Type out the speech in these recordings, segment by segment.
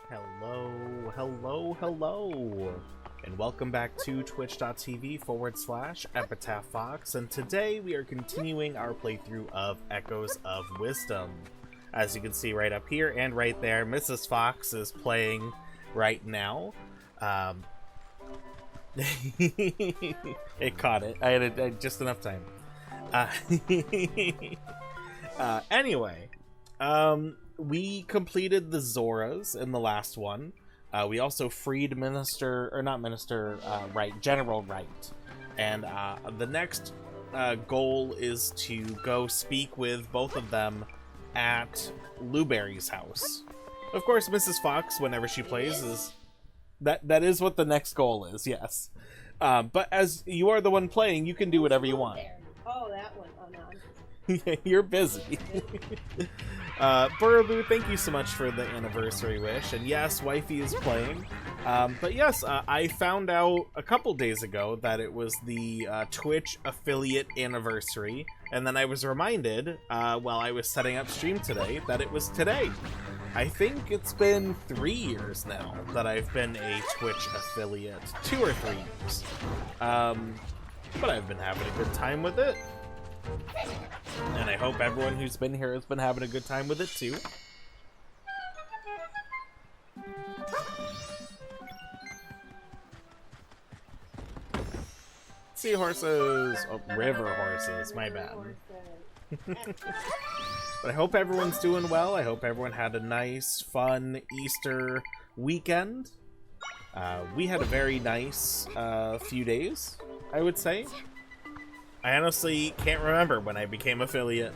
Hello, and welcome back to twitch.tv/EpitaphFox, and today we are continuing our playthrough of Echoes of Wisdom. As you can see right up here and right there, Mrs. Fox is playing right now. It caught it. I had just enough time. Anyway, we completed the Zoras in the last one. We also freed General Wright. And the next goal is to go speak with both of them at Blueberry's house. Of course, Mrs. Fox, whenever she plays, is that is what the next goal is, yes. But as you are the one playing, you can do whatever you want. Oh, that one. Oh, no. You're busy. Buraboo, thank you so much for the anniversary wish. And yes, Wifey is playing. But yes, I found out a couple days ago that it was the Twitch affiliate anniversary. And then I was reminded, while I was setting up stream today, that it was today. I think it's been 3 years now that I've been a Twitch affiliate. 2 or 3 years. But I've been having a good time with it. And I hope everyone who's been here has been having a good time with it too. Seahorses! Oh, river horses, my bad. But I hope everyone's doing well. I hope everyone had a nice, fun Easter weekend. We had a very nice few days, I would say. I honestly can't remember when I became affiliate.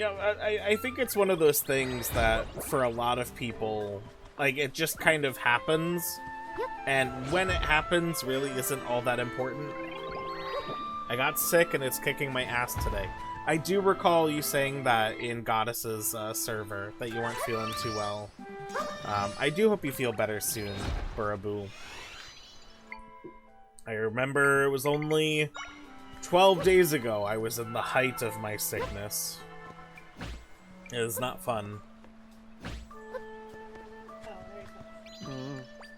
I think it's one of those things that for a lot of people, like, it just kind of happens. And when it happens really isn't all that important. I got sick and it's kicking my ass today. I do recall you saying that in Goddess's server that you weren't feeling too well. I do hope you feel better soon, Buraboo. I remember it was only 12 days ago I was in the height of my sickness. It was not fun.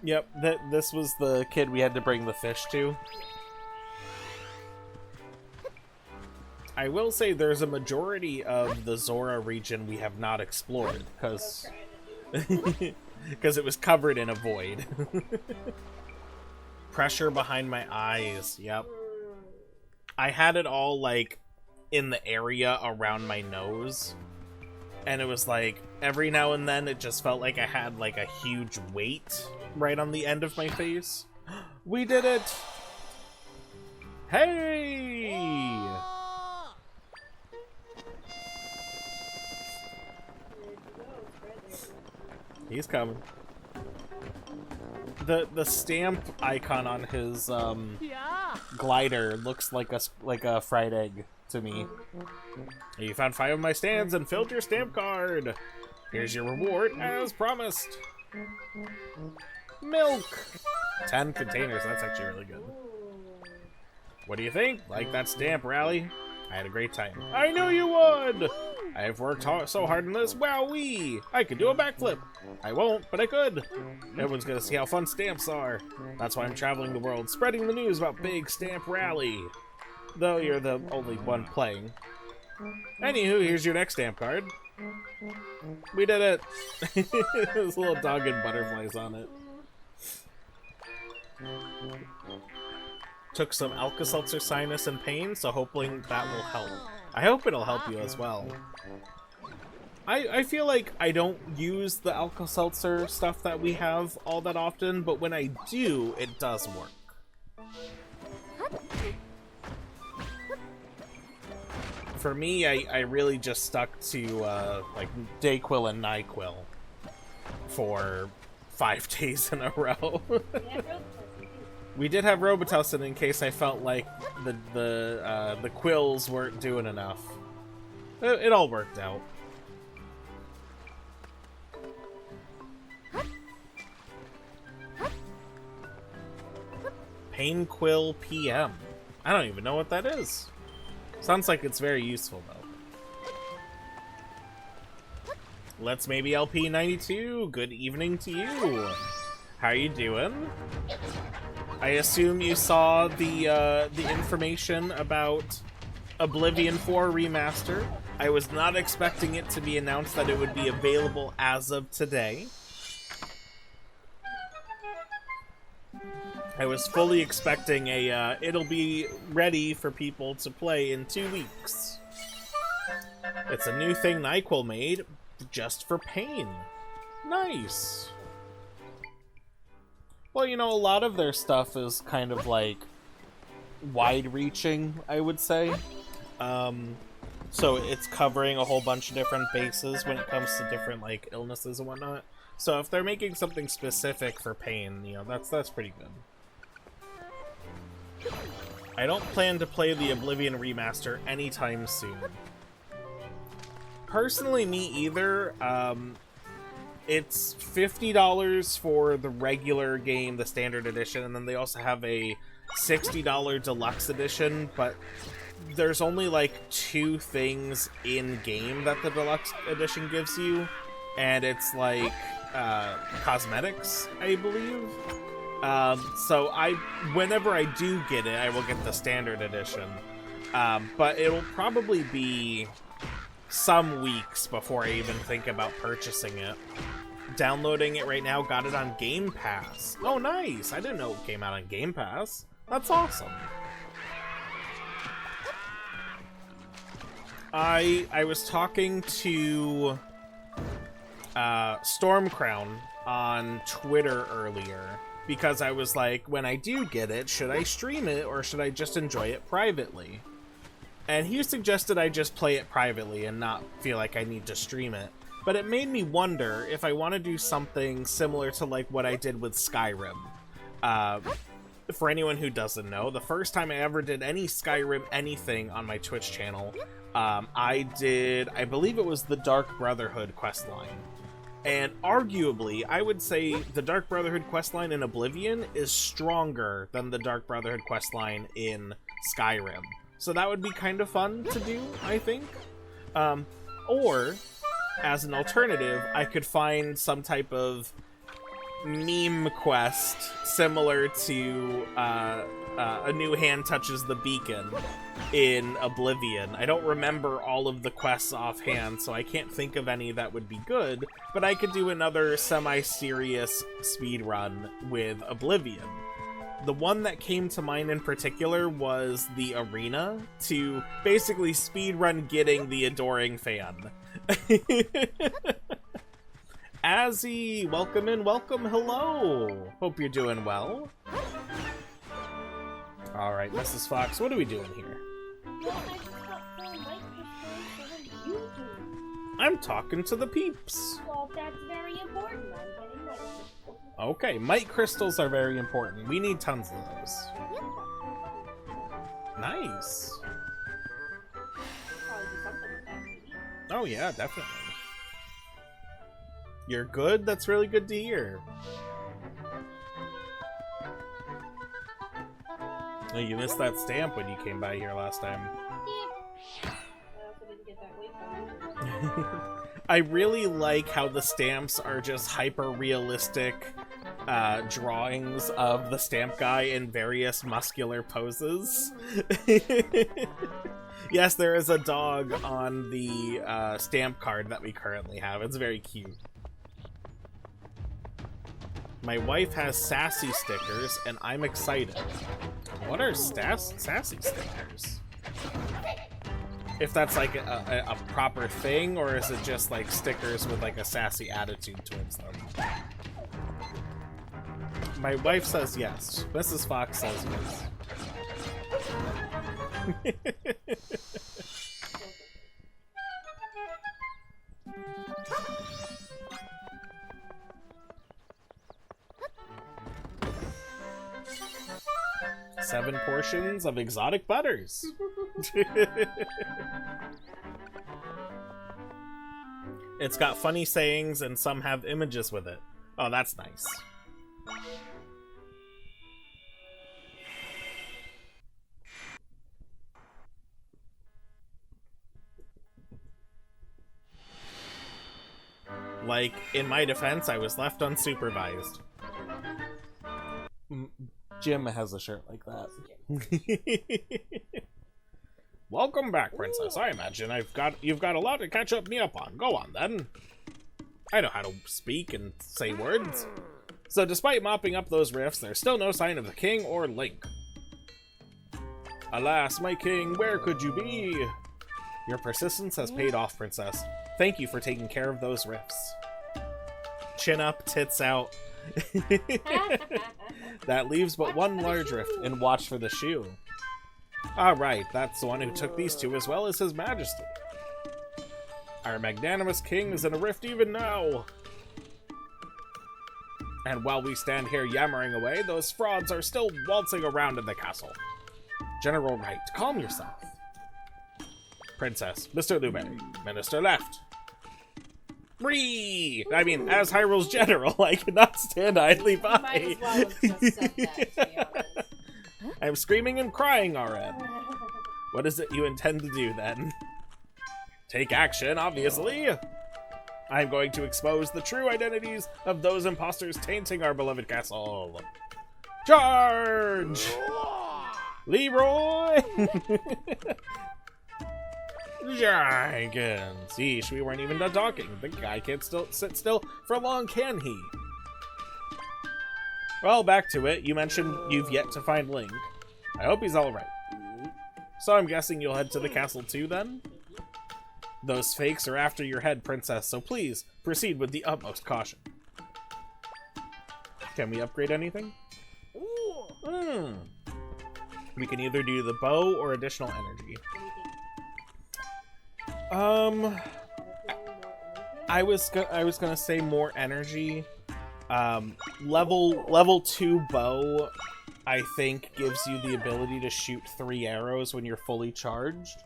Yep, this was the kid we had to bring the fish to. I will say there's a majority of the Zora region we have not explored, because it was covered in a void. Pressure behind my eyes, yep. I had it all, like, in the area around my nose, and it was like, every now and then it just felt like I had, like, a huge weight right on the end of my face. We did it! Hey! He's coming. The stamp icon on his glider looks like a fried egg to me. You found 5 of my stands and filled your stamp card. Here's your reward as promised. Milk. 10 containers. That's actually really good. What do you think? Like that stamp rally? I had a great time. I knew you would. I've worked so hard on this. Wowee! I could do a backflip. I won't, but I could. Everyone's gonna see how fun stamps are. That's why I'm traveling the world, spreading the news about Big Stamp Rally. Though you're the only one playing. Anywho, here's your next stamp card. We did it. There's little dog and butterflies on it. Took some Alka-Seltzer sinus and pain, so hoping that will help. I hope it'll help you as well. I feel like I don't use the Alka-Seltzer stuff that we have all that often, but when I do, it does work. For me, I really just stuck to like Dayquil and NyQuil for 5 days in a row. We did have Robitussin in case I felt like the quills weren't doing enough. It all worked out. Pain Quill PM. I don't even know what that is. Sounds like it's very useful though. Let's Maybe LP92, good evening to you. How you doing? I assume you saw the information about Oblivion 4 Remaster. I was not expecting it to be announced that it would be available as of today. I was fully expecting it'll be ready for people to play in 2 weeks. It's a new thing Nyquil made, just for Pain. Nice. Well, you know, a lot of their stuff is kind of like wide-reaching, I would say. So it's covering a whole bunch of different bases when it comes to different like illnesses and whatnot. So if they're making something specific for Pain, you know, that's pretty good. I don't plan to play the Oblivion Remaster anytime soon. Personally, me either. It's $50 for the regular game, the standard edition, and then they also have a $60 deluxe edition, but there's only like 2 things in-game that the deluxe edition gives you, and it's like cosmetics, I believe. So whenever I do get it, I will get the standard edition. But it'll probably be some weeks before I even think about purchasing it. Downloading it right now, got it on Game Pass. Oh, nice! I didn't know it came out on Game Pass. That's awesome. I was talking to Stormcrown on Twitter earlier, because I was like, when I do get it, should I stream it or should I just enjoy it privately? And he suggested I just play it privately and not feel like I need to stream it. But it made me wonder if I want to do something similar to like what I did with Skyrim. For anyone who doesn't know, the first time I ever did any Skyrim anything on my Twitch channel, I believe it was the Dark Brotherhood questline. And arguably, I would say the Dark Brotherhood questline in Oblivion is stronger than the Dark Brotherhood questline in Skyrim. So that would be kind of fun to do, I think. Or, as an alternative, I could find some type of meme quest similar to A New Hand Touches the Beacon in Oblivion. I don't remember all of the quests offhand, so I can't think of any that would be good, but I could do another semi-serious speedrun with Oblivion. The one that came to mind in particular was the arena, to basically speedrun getting the Adoring Fan. Azzy, welcome in, welcome, hello! Hope you're doing well. Alright, Mrs. Fox, what are we doing here? I'm talking to the peeps. Well, that's very important. I'm getting ready. Okay, might crystals are very important. We need tons of those. Yep. Nice. Probably do something with that, maybe. Oh yeah, definitely. You're good? That's really good to hear. Oh, you missed that stamp when you came by here last time. I also didn't get that weight from I really like how the stamps are just hyper-realistic drawings of the stamp guy in various muscular poses. Yes, there is a dog on the stamp card that we currently have. It's very cute. My wife has sassy stickers, and I'm excited. What are sassy stickers? If that's like a proper thing, or is it just like stickers with like a sassy attitude towards them? My wife says yes. Mrs. Fox says yes. 7 portions of exotic butters. It's got funny sayings and some have images with it. Oh, that's nice. Like, in my defense, I was left unsupervised. Jim has a shirt like that. Welcome back, Princess. I imagine you've got a lot to catch me up on. Go on, then. I know how to speak and say words. So despite mopping up those rifts, there's still no sign of the king or Link. Alas, my king, where could you be? Your persistence has paid off, Princess. Thank you for taking care of those rifts. Chin up, tits out. That leaves but one large rift, and watch for the shoe. Alright, that's the one who took these two as well as His Majesty. Our magnanimous king is in a rift even now. And while we stand here yammering away, those frauds are still waltzing around in the castle. General Wright, calm yourself. Princess, Mr. Luberry, Minister left. Bree! I mean, as Hyrule's general, I cannot stand idly by. Might as well have just said that, to be honest. I'm screaming and crying already. What is it you intend to do, then? Take action, obviously. I'm going to expose the true identities of those imposters tainting our beloved castle. Charge! Leroy! Dragons! Yeesh, we weren't even done talking. The guy can't sit still for long, can he? Well, back to it. You mentioned you've yet to find Link. I hope he's alright. So I'm guessing you'll head to the castle too, then? Those fakes are after your head, Princess, so please, proceed with the utmost caution. Can we upgrade anything? We can either do the bow or additional energy. I was gonna say more energy. Level 2 bow, I think, gives you the ability to shoot 3 arrows when you're fully charged.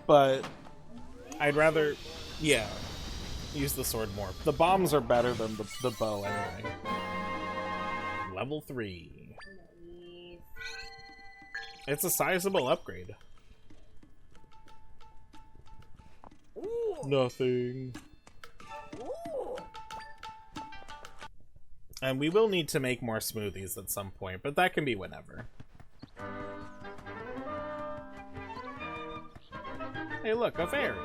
But I'd rather, yeah, use the sword more. The bombs are better than the bow anyway. Level 3. It's a sizable upgrade. Nothing. And we will need to make more smoothies at some point, but that can be whenever. Hey look, a fairy!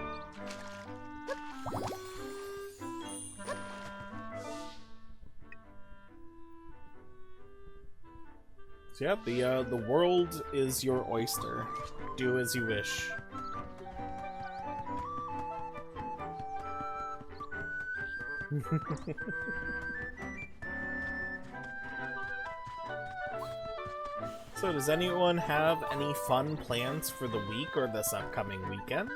So yep, the world is your oyster. Do as you wish. So does anyone have any fun plans for the week or this upcoming weekend?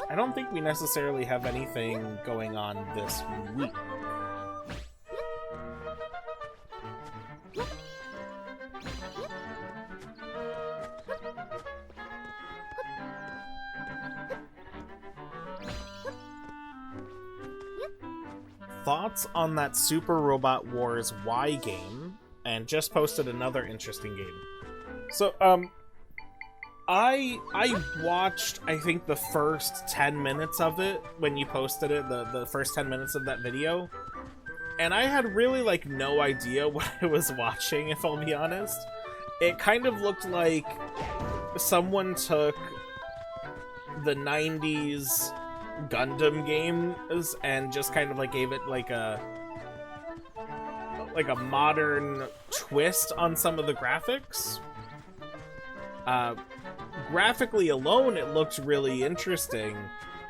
I don't think we necessarily have anything going on this week. Thoughts on that Super Robot Wars Y game, and just posted another interesting game. So, I watched, I think, the first 10 minutes of it when you posted it, the first 10 minutes of that video, and I had really, like, no idea what I was watching, if I'll be honest. It kind of looked like someone took the 90s Gundam games and just kind of like gave it like a modern twist on some of the graphics. Graphically alone, it looks really interesting,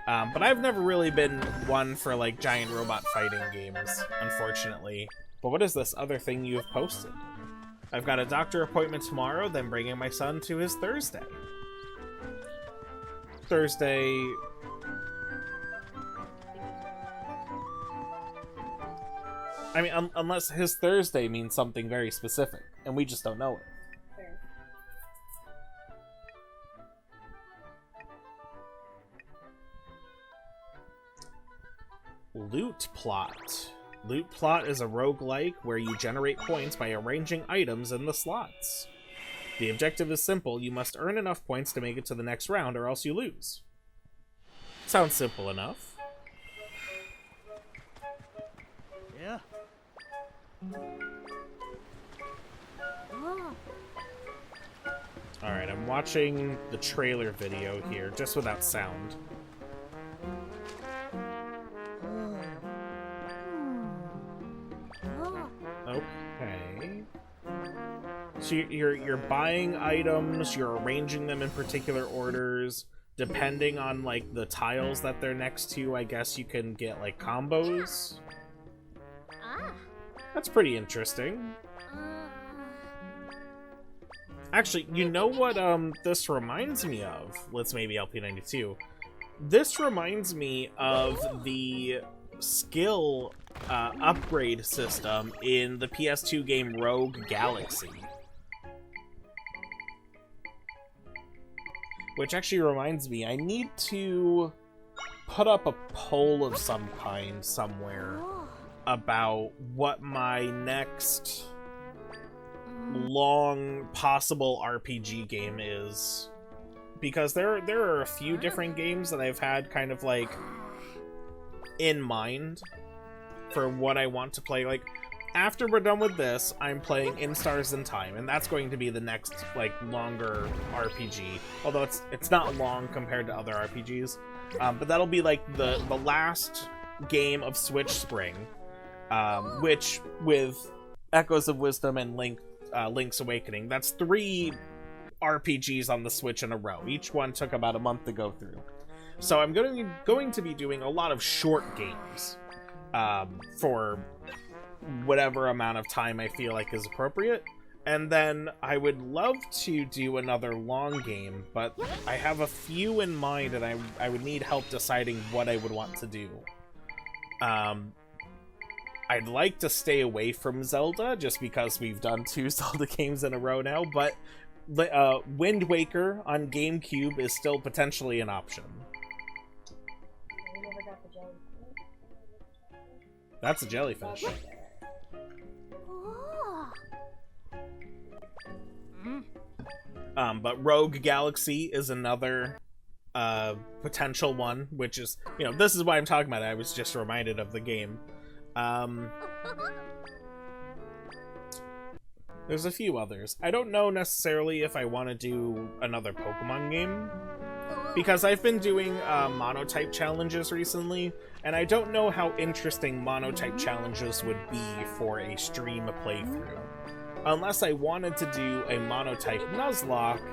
but I've never really been one for like giant robot fighting games, unfortunately. But what is this other thing you have posted? I've got a doctor appointment tomorrow, then bringing my son to his Thursday. I mean, unless his Thursday means something very specific, and we just don't know it. Fair. Loot Plot. Loot Plot is a roguelike where you generate points by arranging items in the slots. The objective is simple: you must earn enough points to make it to the next round, or else you lose. Sounds simple enough. Yeah. Alright, I'm watching the trailer video here, just without sound. Okay. So you're buying items, you're arranging them in particular orders. Depending on, like, the tiles that they're next to, I guess you can get, like, combos. That's pretty interesting. Actually, you know what this reminds me of? Let's maybe LP92. This reminds me of the skill upgrade system in the PS2 game Rogue Galaxy. Which actually reminds me, I need to put up a poll of some kind somewhere about what my next long possible RPG game is. Because there are a few different games that I've had kind of like in mind for what I want to play. Like, after we're done with this, I'm playing In Stars in Time, and that's going to be the next, like, longer RPG. Although it's not long compared to other RPGs. But that'll be, like, the last game of Switch Spring, which, with Echoes of Wisdom and Link's Awakening, that's 3 RPGs on the Switch in a row. Each one took about a month to go through. So I'm going to be doing a lot of short games for whatever amount of time I feel like is appropriate. And then I would love to do another long game, but I have a few in mind and I would need help deciding what I would want to do. I'd like to stay away from Zelda, just because we've done 2 Zelda games in a row now, but Wind Waker on GameCube is still potentially an option. We never got the jellyfish. That's a jellyfish. But Rogue Galaxy is another potential one, which is, you know, this is why I'm talking about it. I was just reminded of the game. There's a few others. I don't know necessarily if I want to do another Pokemon game, because I've been doing monotype challenges recently, and I don't know how interesting monotype challenges would be for a stream playthrough. Unless I wanted to do a monotype Nuzlocke,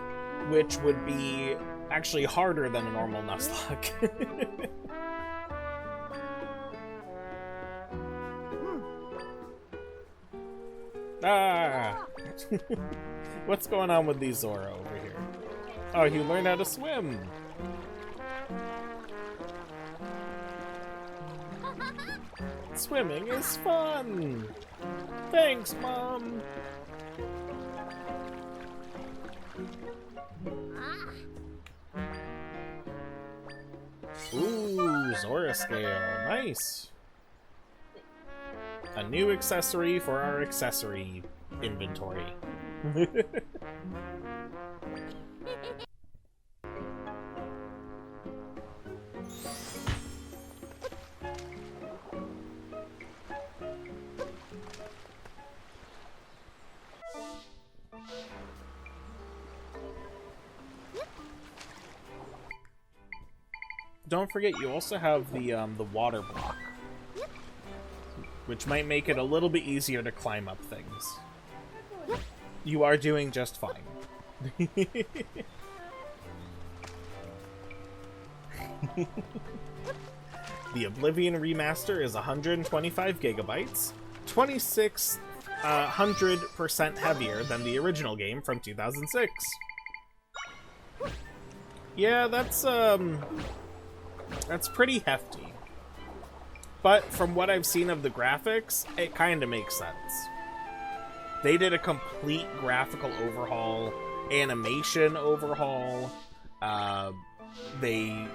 which would be actually harder than a normal Nuzlocke. Ah! What's going on with these Zora over here? Oh, you learned how to swim! Swimming is fun! Thanks, Mom! Ooh, Zora scale. Nice! A new accessory for our accessory inventory. Don't forget, you also have the water block, which might make it a little bit easier to climb up things. You are doing just fine. The Oblivion remaster is 125 gigabytes, 2,600% heavier than the original game from 2006. Yeah, that's pretty hefty. But from what I've seen of the graphics, it kind of makes sense. They did a complete graphical overhaul, animation overhaul. They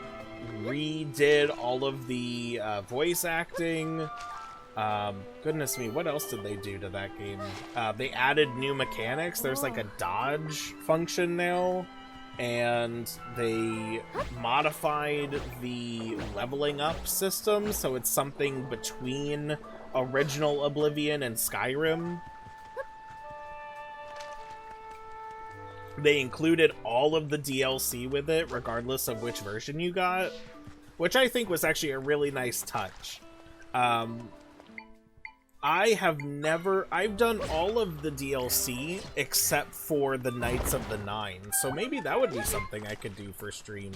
redid all of the voice acting. Goodness me, what else did they do to that game? They added new mechanics. There's like a dodge function now. and they modified the leveling up system, so it's something between original Oblivion and Skyrim. They included all of the DLC with it, regardless of which version you got, which I think was actually a really nice touch. I've done all of the DLC except for the Knights of the Nine, so maybe that would be something I could do for stream.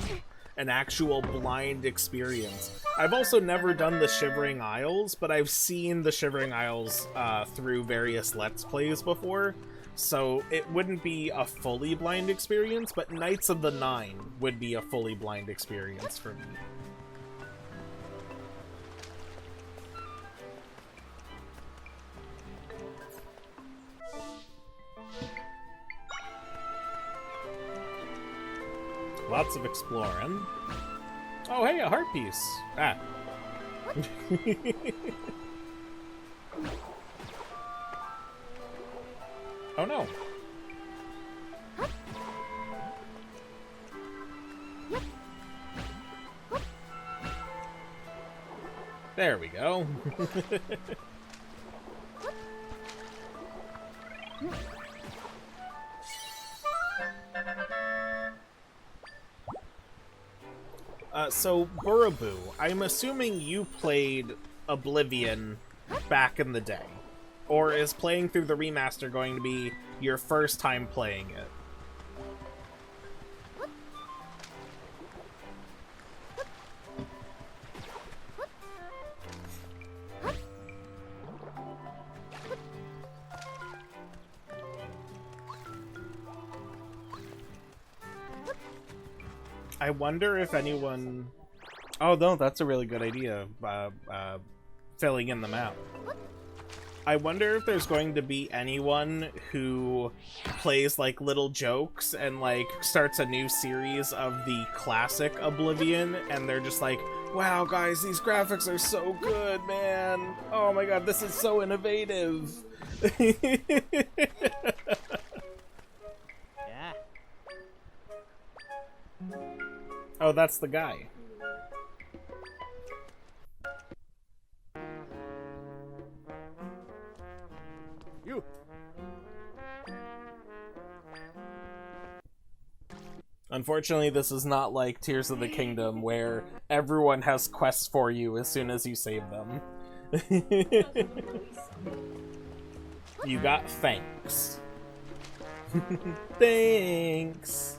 An actual blind experience. I've also never done the Shivering Isles, but I've seen the Shivering Isles through various Let's Plays before, so it wouldn't be a fully blind experience, but Knights of the Nine would be a fully blind experience for me. Lots of exploring. Oh, hey, a heart piece. Ah. Oh, no. There we go. So, Buraboo, I'm assuming you played Oblivion back in the day. Or is playing through the remaster going to be your first time playing it? I wonder if anyone... Oh, no, that's a really good idea, filling in the map. I wonder if there's going to be anyone who plays, like, little jokes and, like, starts a new series of the classic Oblivion, and they're just like, wow, guys, these graphics are so good, man! Oh my god, this is so innovative! Yeah. Oh, that's the guy. You. Unfortunately, this is not like Tears of the Kingdom, where everyone has quests for you as soon as you save them. You got thanks. Thanks.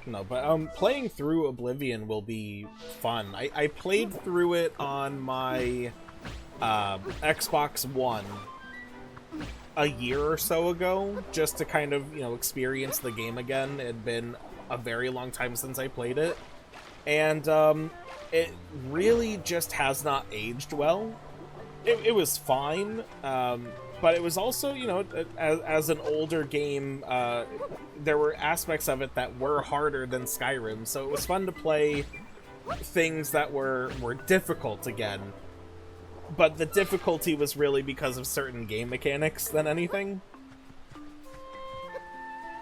No, but playing through Oblivion will be fun. I played through it on my Xbox One a year or so ago, just to kind of, you know, experience the game again. It had been a very long time since I played it. And it really just has not aged well. It was fine, but it was also, you know, as an older game, there were aspects of it that were harder than Skyrim, so it was fun to play things that were difficult again. But the difficulty was really because of certain game mechanics than anything.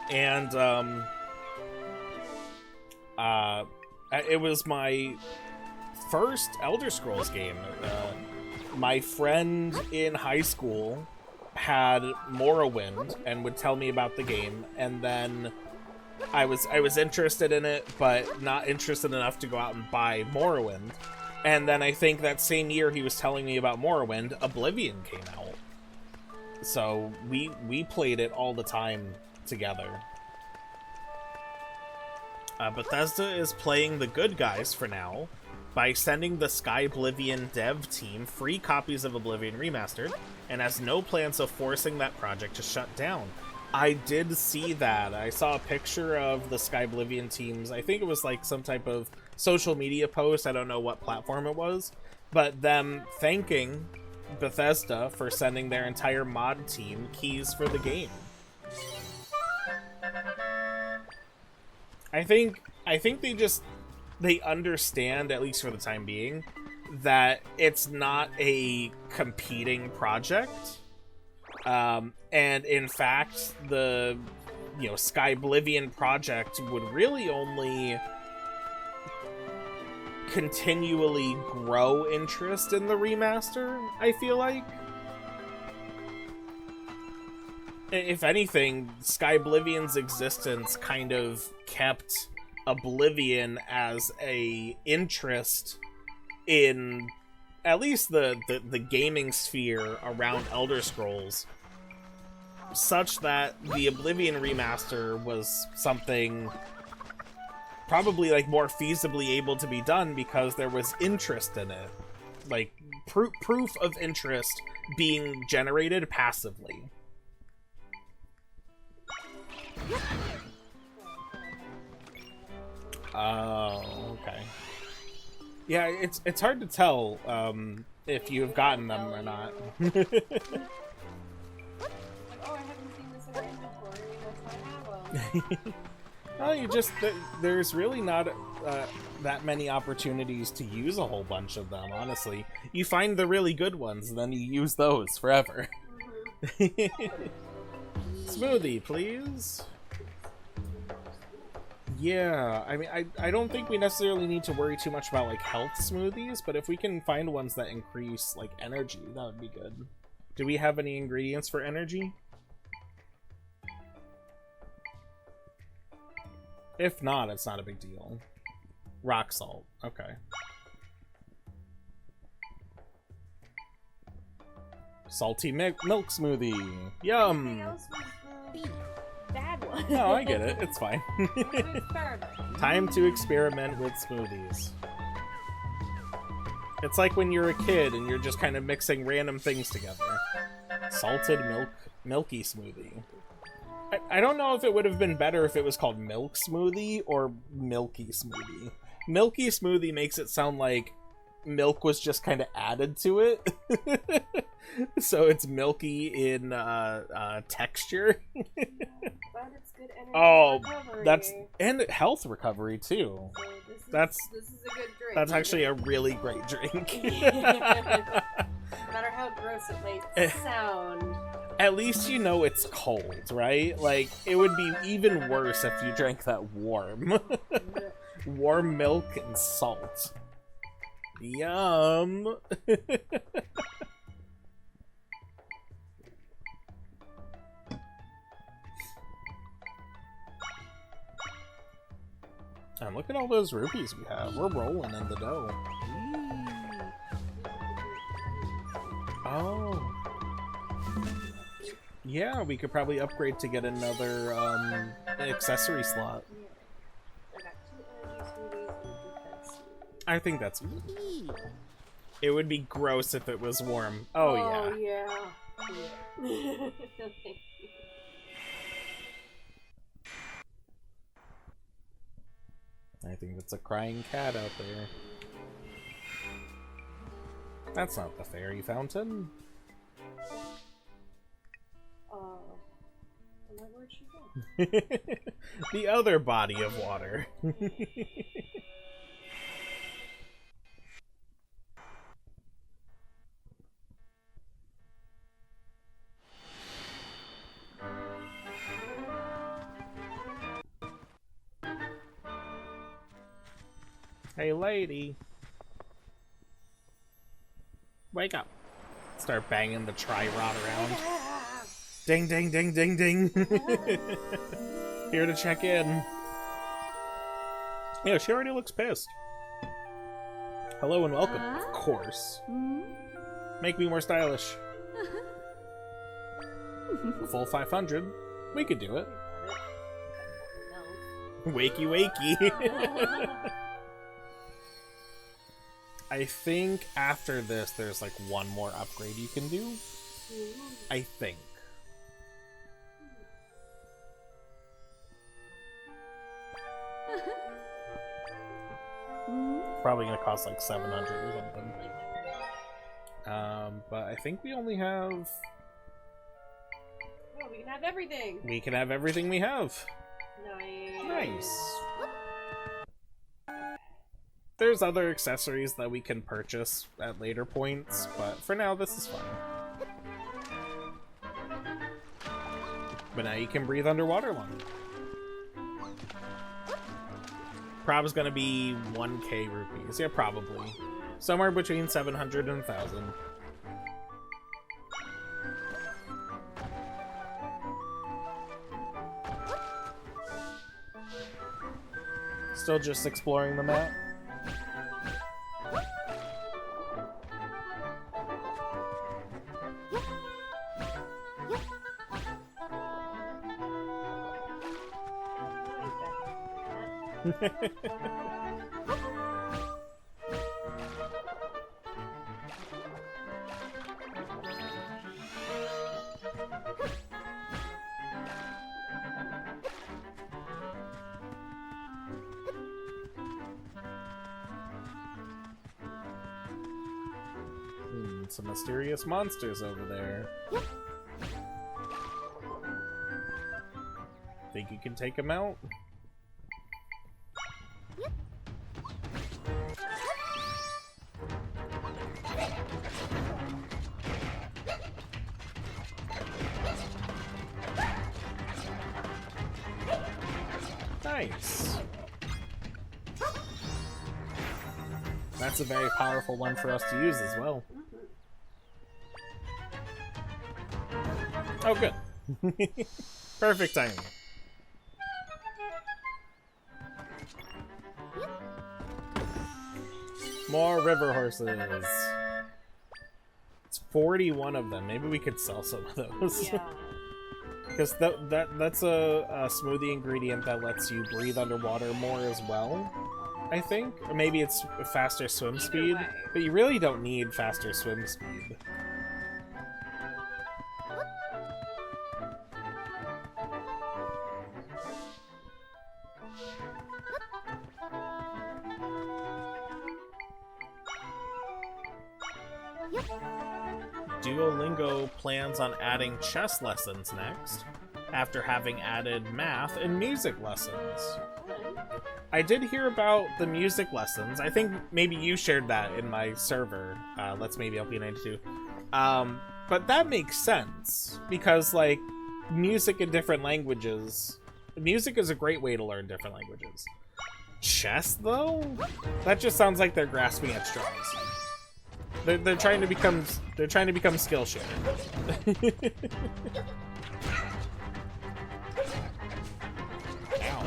And, it was my first Elder Scrolls game. My friend in high school had Morrowind and would tell me about the game, and then I was interested in it, but not interested enough to go out and buy Morrowind. And then I think that same year he was telling me about Morrowind, Oblivion came out. So we played it all the time together. Bethesda is playing the good guys for now by sending the Skyblivion dev team free copies of Oblivion Remastered, and has no plans of forcing that project to shut down. I did see that. I saw a picture of the Skyblivion teams. I think it was like some type of social media post. I don't know what platform it was, but them thanking Bethesda for sending their entire mod team keys for the game. I think they understand, at least for the time being, that it's not a competing project. And in fact, the Skyblivion project would really only continually grow interest in the remaster, I feel like. If anything, Skyblivion's existence kind of kept Oblivion as a interest in at least the gaming sphere around Elder Scrolls, such that the Oblivion remaster was something probably like more feasibly able to be done because there was interest in it, like proof of interest being generated passively. Oh, okay. Yeah, it's hard to tell if you've gotten them or not. Like, oh, I haven't seen this in my inventory. That's why I have them. Well, there's really not that many opportunities to use a whole bunch of them, honestly. You find the really good ones, and then you use those forever. Smoothie, please. Yeah, I mean, I don't think we necessarily need to worry too much about, like, health smoothies, but if we can find ones that increase, like, energy, that would be good. Do we have any ingredients for energy? If not, it's not a big deal. Rock salt, okay. Salty milk smoothie. Yum! Everything else was the bad one. No, I get it. It's fine. Time to experiment with smoothies. It's like when you're a kid and you're just kind of mixing random things together. Salted milky smoothie. I don't know if it would have been better if it was called milk smoothie or milky smoothie. Milky smoothie makes it sound like milk was just kind of added to it. So it's milky in texture. But it's good energy recovery. That's and health recovery too. So this is a good drink. That's actually a really great drink. No matter how gross it might sound. At least you know it's cold, right? Like, it would be even worse if you drank that warm. Warm milk and salt. Yum! And look at all those rupees we have. We're rolling in the dough. Oh. Yeah, we could probably upgrade to get another accessory slot. I think that's... It would be gross if it was warm. Oh, yeah. Yeah. I think that's a crying cat out there. That's not the fairy fountain. Where'd she go? The other body of water. Hey, lady. Wake up. Start banging the tri-rod around. Ding, ding, ding, ding, ding. Here to check in. Yeah, she already looks pissed. Hello and welcome, of course. Make me more stylish. A full 500. We could do it. Wakey, wakey. I think after this, there's like one more upgrade you can do. I think. Probably gonna cost like 700 or something. But I think we only have... Oh, we can have everything! We can have everything we have. Nice. Nice. There's other accessories that we can purchase at later points, but for now, this is fun. But now you can breathe underwater longer. Prob's gonna be 1k rupees. Yeah, probably. Somewhere between 700 and 1,000. Still just exploring the map. Some mysterious monsters over there. Think you can take them out? Nice. That's a very powerful one for us to use as well. Oh, good. Perfect timing. More river horses. It's 41 of them. Maybe we could sell some of those. Yeah. Because that's a smoothie ingredient that lets you breathe underwater more as well, I think. Or maybe it's faster swim speed, way. but you really don't need faster swim speed. Duolingo plans on adding chess lessons next, after having added math and music lessons. I did hear about the music lessons. I think maybe you shared that in my server, Let's Maybe LP92. But that makes sense, because, like, music in different languages... Music is a great way to learn different languages. Chess, though? That just sounds like they're grasping at straws. They're trying to become Skillshare. Ow.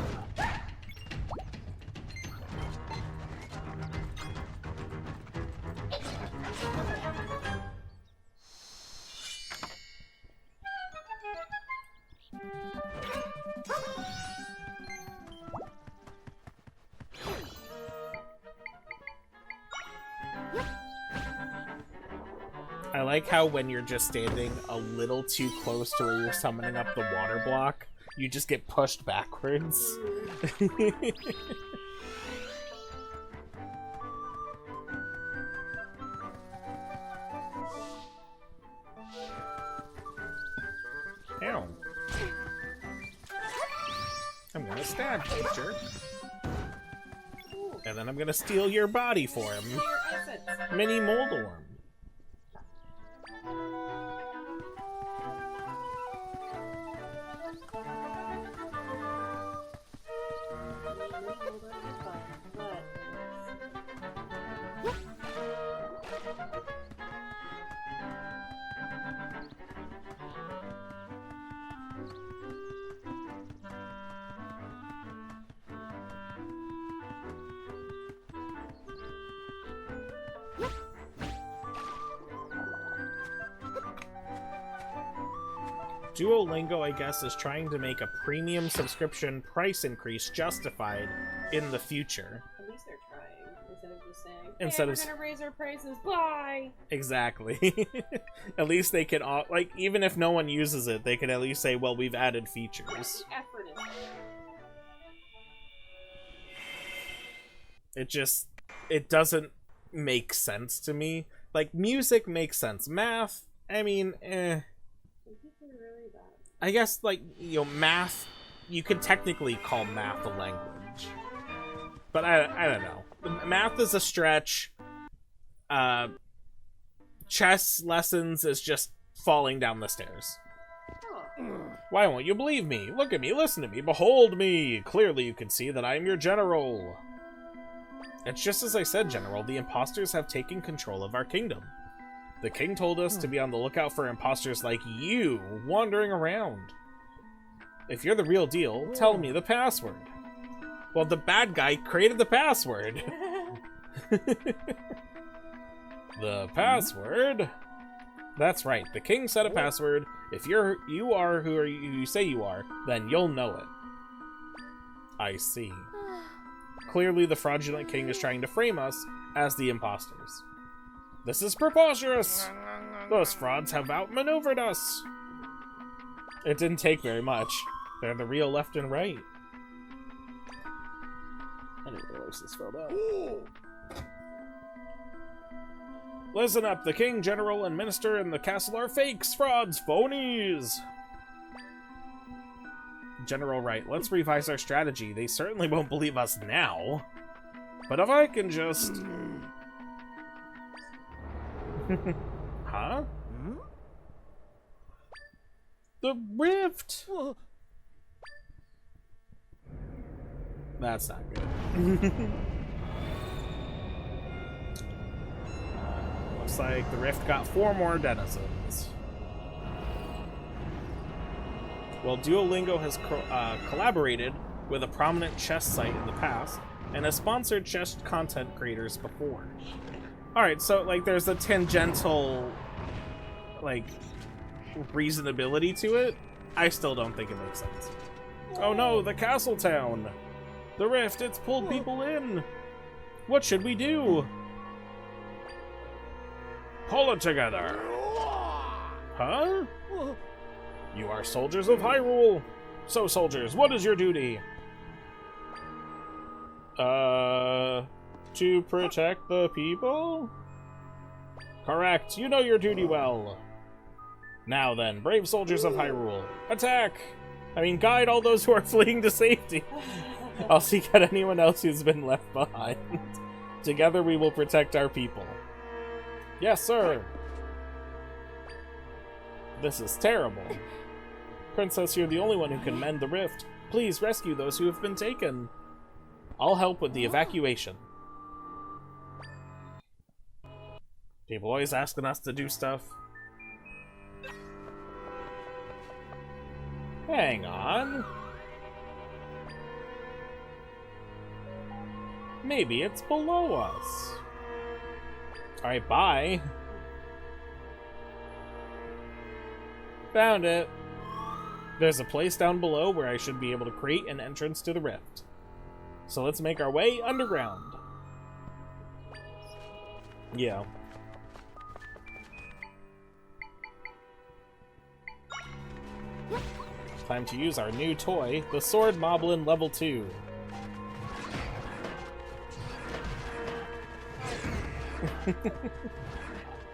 I like how when you're just standing a little too close to where you're summoning up the water block, you just get pushed backwards. Ow. I'm gonna stab you, jerk. And then I'm gonna steal your body for him. Mini Moldorm. Duolingo, I guess, is trying to make a premium subscription price increase justified in the future. At least they're trying, instead of just saying, hey, Instead we're of gonna raise our prices, bye! Exactly. At least they can, like, even if no one uses it, they can at least say, well, we've added features. The effort is there. It doesn't make sense to me. Like, music makes sense. Math, I mean, I guess, like, you know, math, you could technically call math a language. But I don't know. Math is a stretch. Chess lessons is just falling down the stairs. Why won't you believe me? Look at me, listen to me, behold me! Clearly you can see that I am your general. It's just as I said, General. The imposters have taken control of our kingdom. The king told us to be on the lookout for imposters like you wandering around. If you're the real deal, tell me the password. Well, the bad guy created the password. The password? That's right. The king set a password. If you are who you say you are, then you'll know it. I see. Clearly, the fraudulent king is trying to frame us as the imposters. This is preposterous! Those frauds have outmaneuvered us! It didn't take very much. They're the real left and right. I didn't realize this fell down. Listen up, the king, general, and minister in the castle are fakes, frauds, phonies! General right, let's revise our strategy. They certainly won't believe us now. But if I can just... Huh? The rift! That's not good. Looks like the rift got 4 more denizens. Well, Duolingo has collaborated with a prominent chess site in the past and has sponsored chess content creators before. Alright, so, like, there's a tangential, like, reasonability to it. I still don't think it makes sense. Oh no, the castle town! The rift, it's pulled people in! What should we do? Pull it together! Huh? You are soldiers of Hyrule! So, soldiers, what is your duty? To protect the people? Correct, you know your duty well. Now then, brave soldiers of Hyrule, attack! Guide all those who are fleeing to safety. I'll seek out anyone else who's been left behind. Together we will protect our people. Yes, sir. This is terrible. Princess, you're the only one who can mend the rift. Please rescue those who have been taken. I'll help with the evacuation. People always asking us to do stuff. Hang on. Maybe it's below us. Alright, bye. Found it. There's a place down below where I should be able to create an entrance to the rift. So let's make our way underground. Yeah. Time to use our new toy, the Sword Moblin Level 2.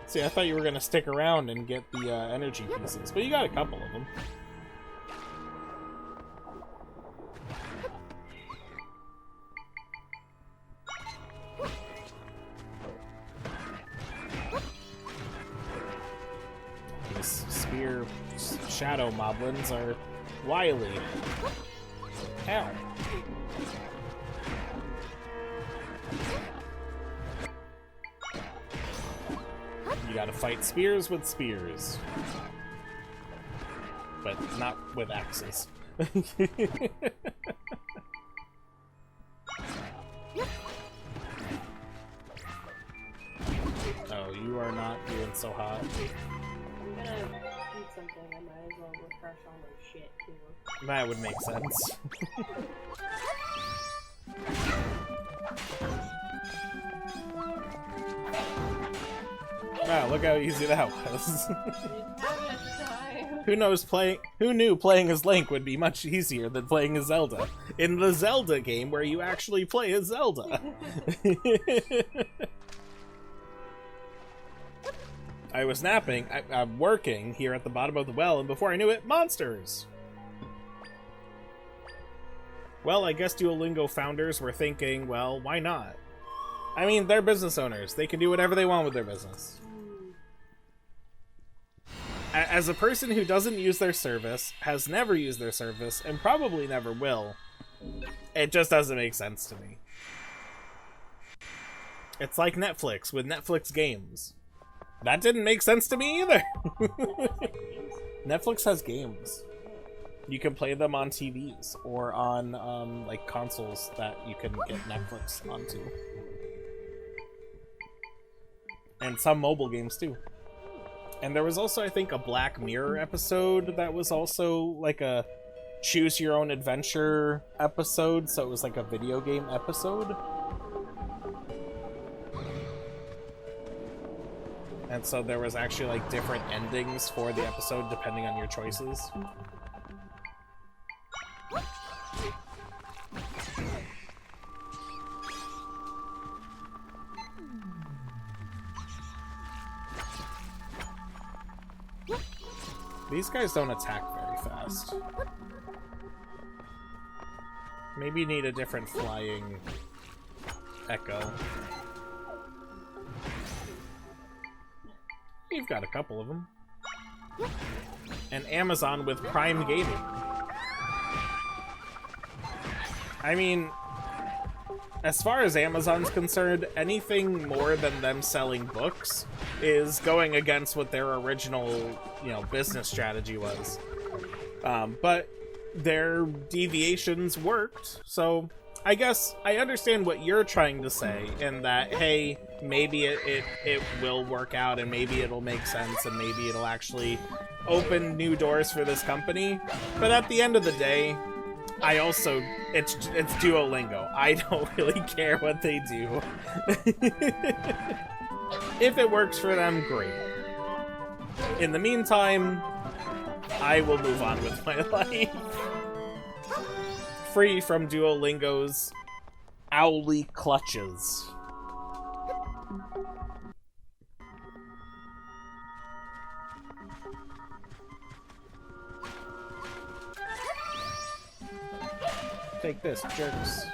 See, I thought you were gonna stick around and get the energy pieces, but you got a couple of them. These spear shadow moblins are wily. Ow. You gotta fight spears with spears. But not with axes. Oh, you are not doing so hot. I'm gonna eat something, I might as well refresh all my shit too. That would make sense. Wow, look how easy that was. Who knew playing as Link would be much easier than playing as Zelda? In the Zelda game where you actually play as Zelda. I was napping, I'm working here at the bottom of the well, and before I knew it, monsters! Well, I guess Duolingo founders were thinking, well, why not? I mean, they're business owners. They can do whatever they want with their business. As a person who doesn't use their service, has never used their service, and probably never will, it just doesn't make sense to me. It's like Netflix with Netflix games. That didn't make sense to me either. Netflix has games. You can play them on TVs or on like consoles that you can get Netflix onto. And some mobile games too. And there was also, I think, a Black Mirror episode that was also like a choose your own adventure episode, so it was like a video game episode. And so there was actually like different endings for the episode depending on your choices. These guys don't attack very fast. Maybe you need a different flying echo. You've got a couple of them. And Amazon with Prime Gaming. I mean, as far as Amazon's concerned, anything more than them selling books is going against what their original, business strategy was. But their deviations worked, so I guess I understand what you're trying to say in that, hey, maybe it will work out and maybe it'll make sense and maybe it'll actually open new doors for this company. But at the end of the day, it's Duolingo. I don't really care what they do. If it works for them, great. In the meantime, I will move on with my life. Free from Duolingo's owly clutches. Take this, jerks.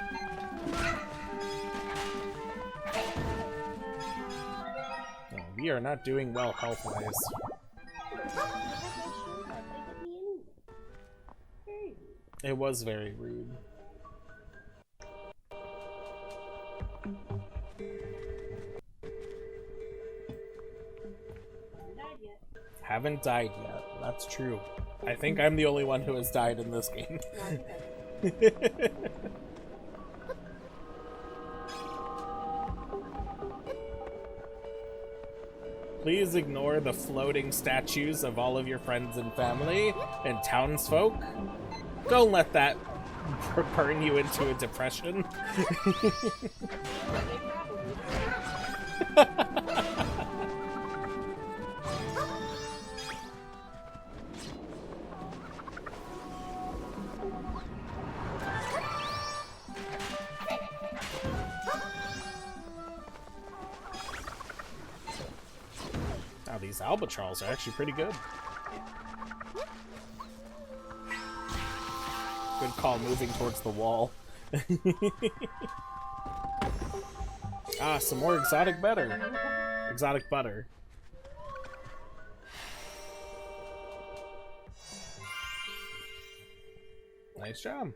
Oh, we are not doing well health-wise. It was very rude. Haven't died yet. That's true. I think I'm the only one who has died in this game. Please ignore the floating statues of all of your friends and family and townsfolk. Don't let that burn you into a depression. Now these albatross are actually pretty good. Good call moving towards the wall. Ah, some more exotic butter. Exotic butter. Nice job.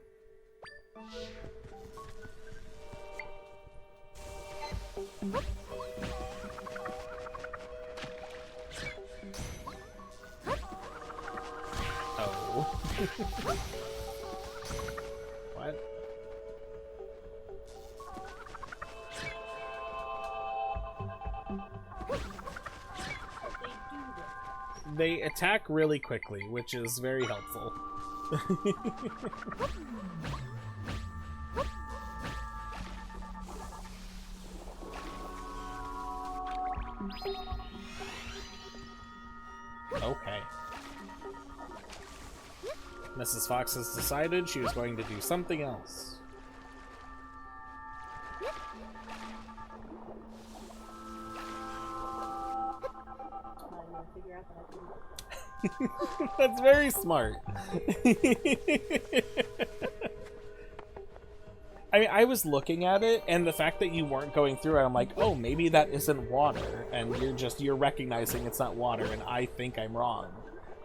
Oh. What? They attack really quickly, which is very helpful. Okay. Mrs. Fox has decided she was going to do something else. That's very smart. I mean, I was looking at it, and the fact that you weren't going through it, I'm like, oh, maybe that isn't water, and you're recognizing it's not water, and I think I'm wrong,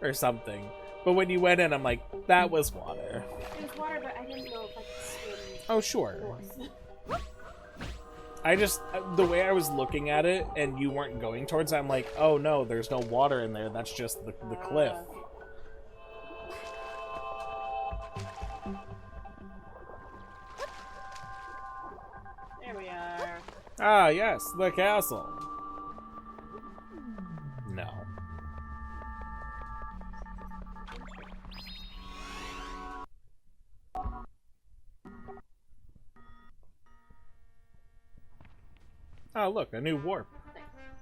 or something. But when you went in, I'm like, that was water. It was water, but I didn't know if I could swim. Oh, sure. North. I just, the way I was looking at it, and you weren't going towards it, I'm like, oh no, there's no water in there, that's just the cliff. There we are. Ah, yes, the castle. No. Oh, look, a new warp.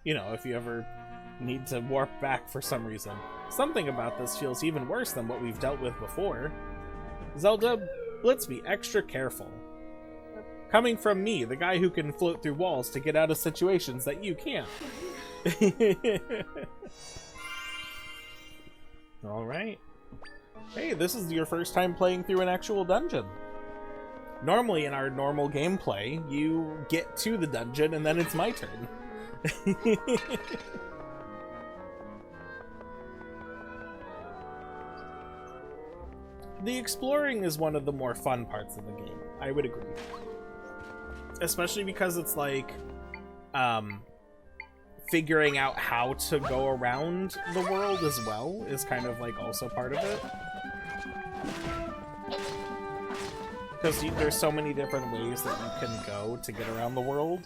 You know, if you ever need to warp back for some reason. Something about this feels even worse than what we've dealt with before. Zelda, let's be extra careful. Coming from me, the guy who can float through walls to get out of situations that you can't. Alright. Hey, this is your first time playing through an actual dungeon. Normally, in our normal gameplay, you get to the dungeon and then it's my turn. The exploring is one of the more fun parts of the game, I would agree. Especially because it's like, figuring out how to go around the world as well is kind of like also part of it. Because there's so many different ways that you can go to get around the world.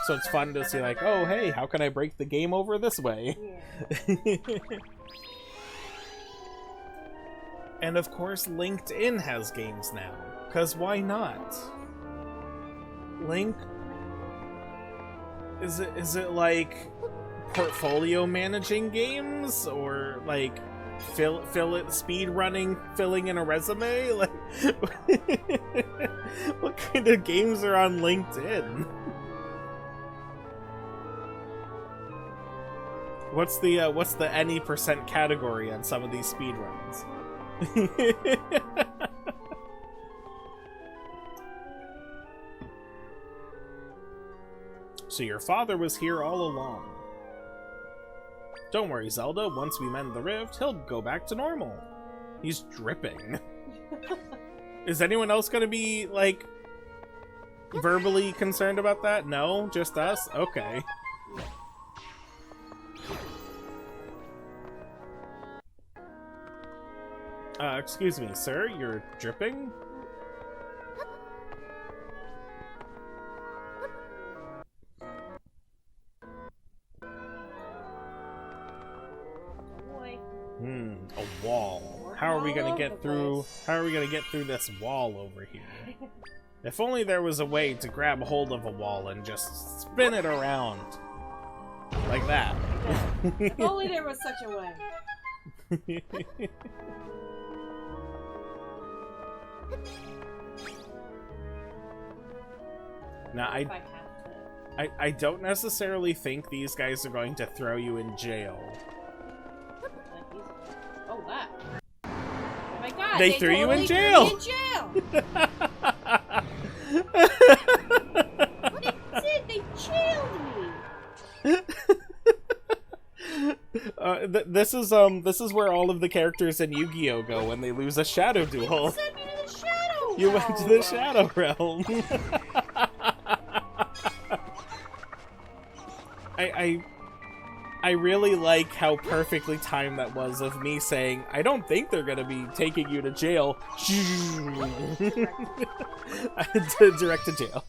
So it's fun to see like, oh hey, how can I break the game over this way? Yeah. And of course LinkedIn has games now. Because why not? Link... Is it like portfolio managing games? Or like speed running, filling in a resume? Like what kind of games are on LinkedIn? What's the any percent category on some of these speed runs? So your father was here all along. Don't worry, Zelda. Once we mend the rift, he'll go back to normal. He's dripping. Is anyone else gonna be, like, verbally concerned about that? No? Just us? Okay. Excuse me, sir, you're dripping? A wall. How are we gonna get through? How are we gonna get through this wall over here? If only there was a way to grab hold of a wall and just spin it around. Like that. If only there was such a way. Now, I don't necessarily think these guys are going to throw you in jail. Oh, wow. Oh my god, they threw you in jail! What did they jailed me? This is where all of the characters in Yu-Gi-Oh go when they lose a shadow duel. Send me to the shadow You went to the shadow realm. I really like how perfectly timed that was of me saying, I don't think they're gonna be taking you to jail. Direct to jail.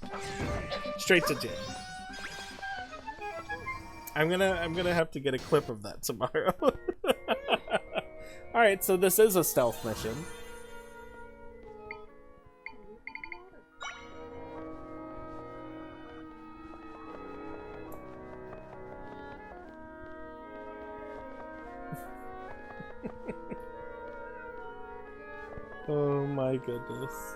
Straight to jail. I'm gonna have to get a clip of that tomorrow. Alright, so this is a stealth mission. Oh my goodness.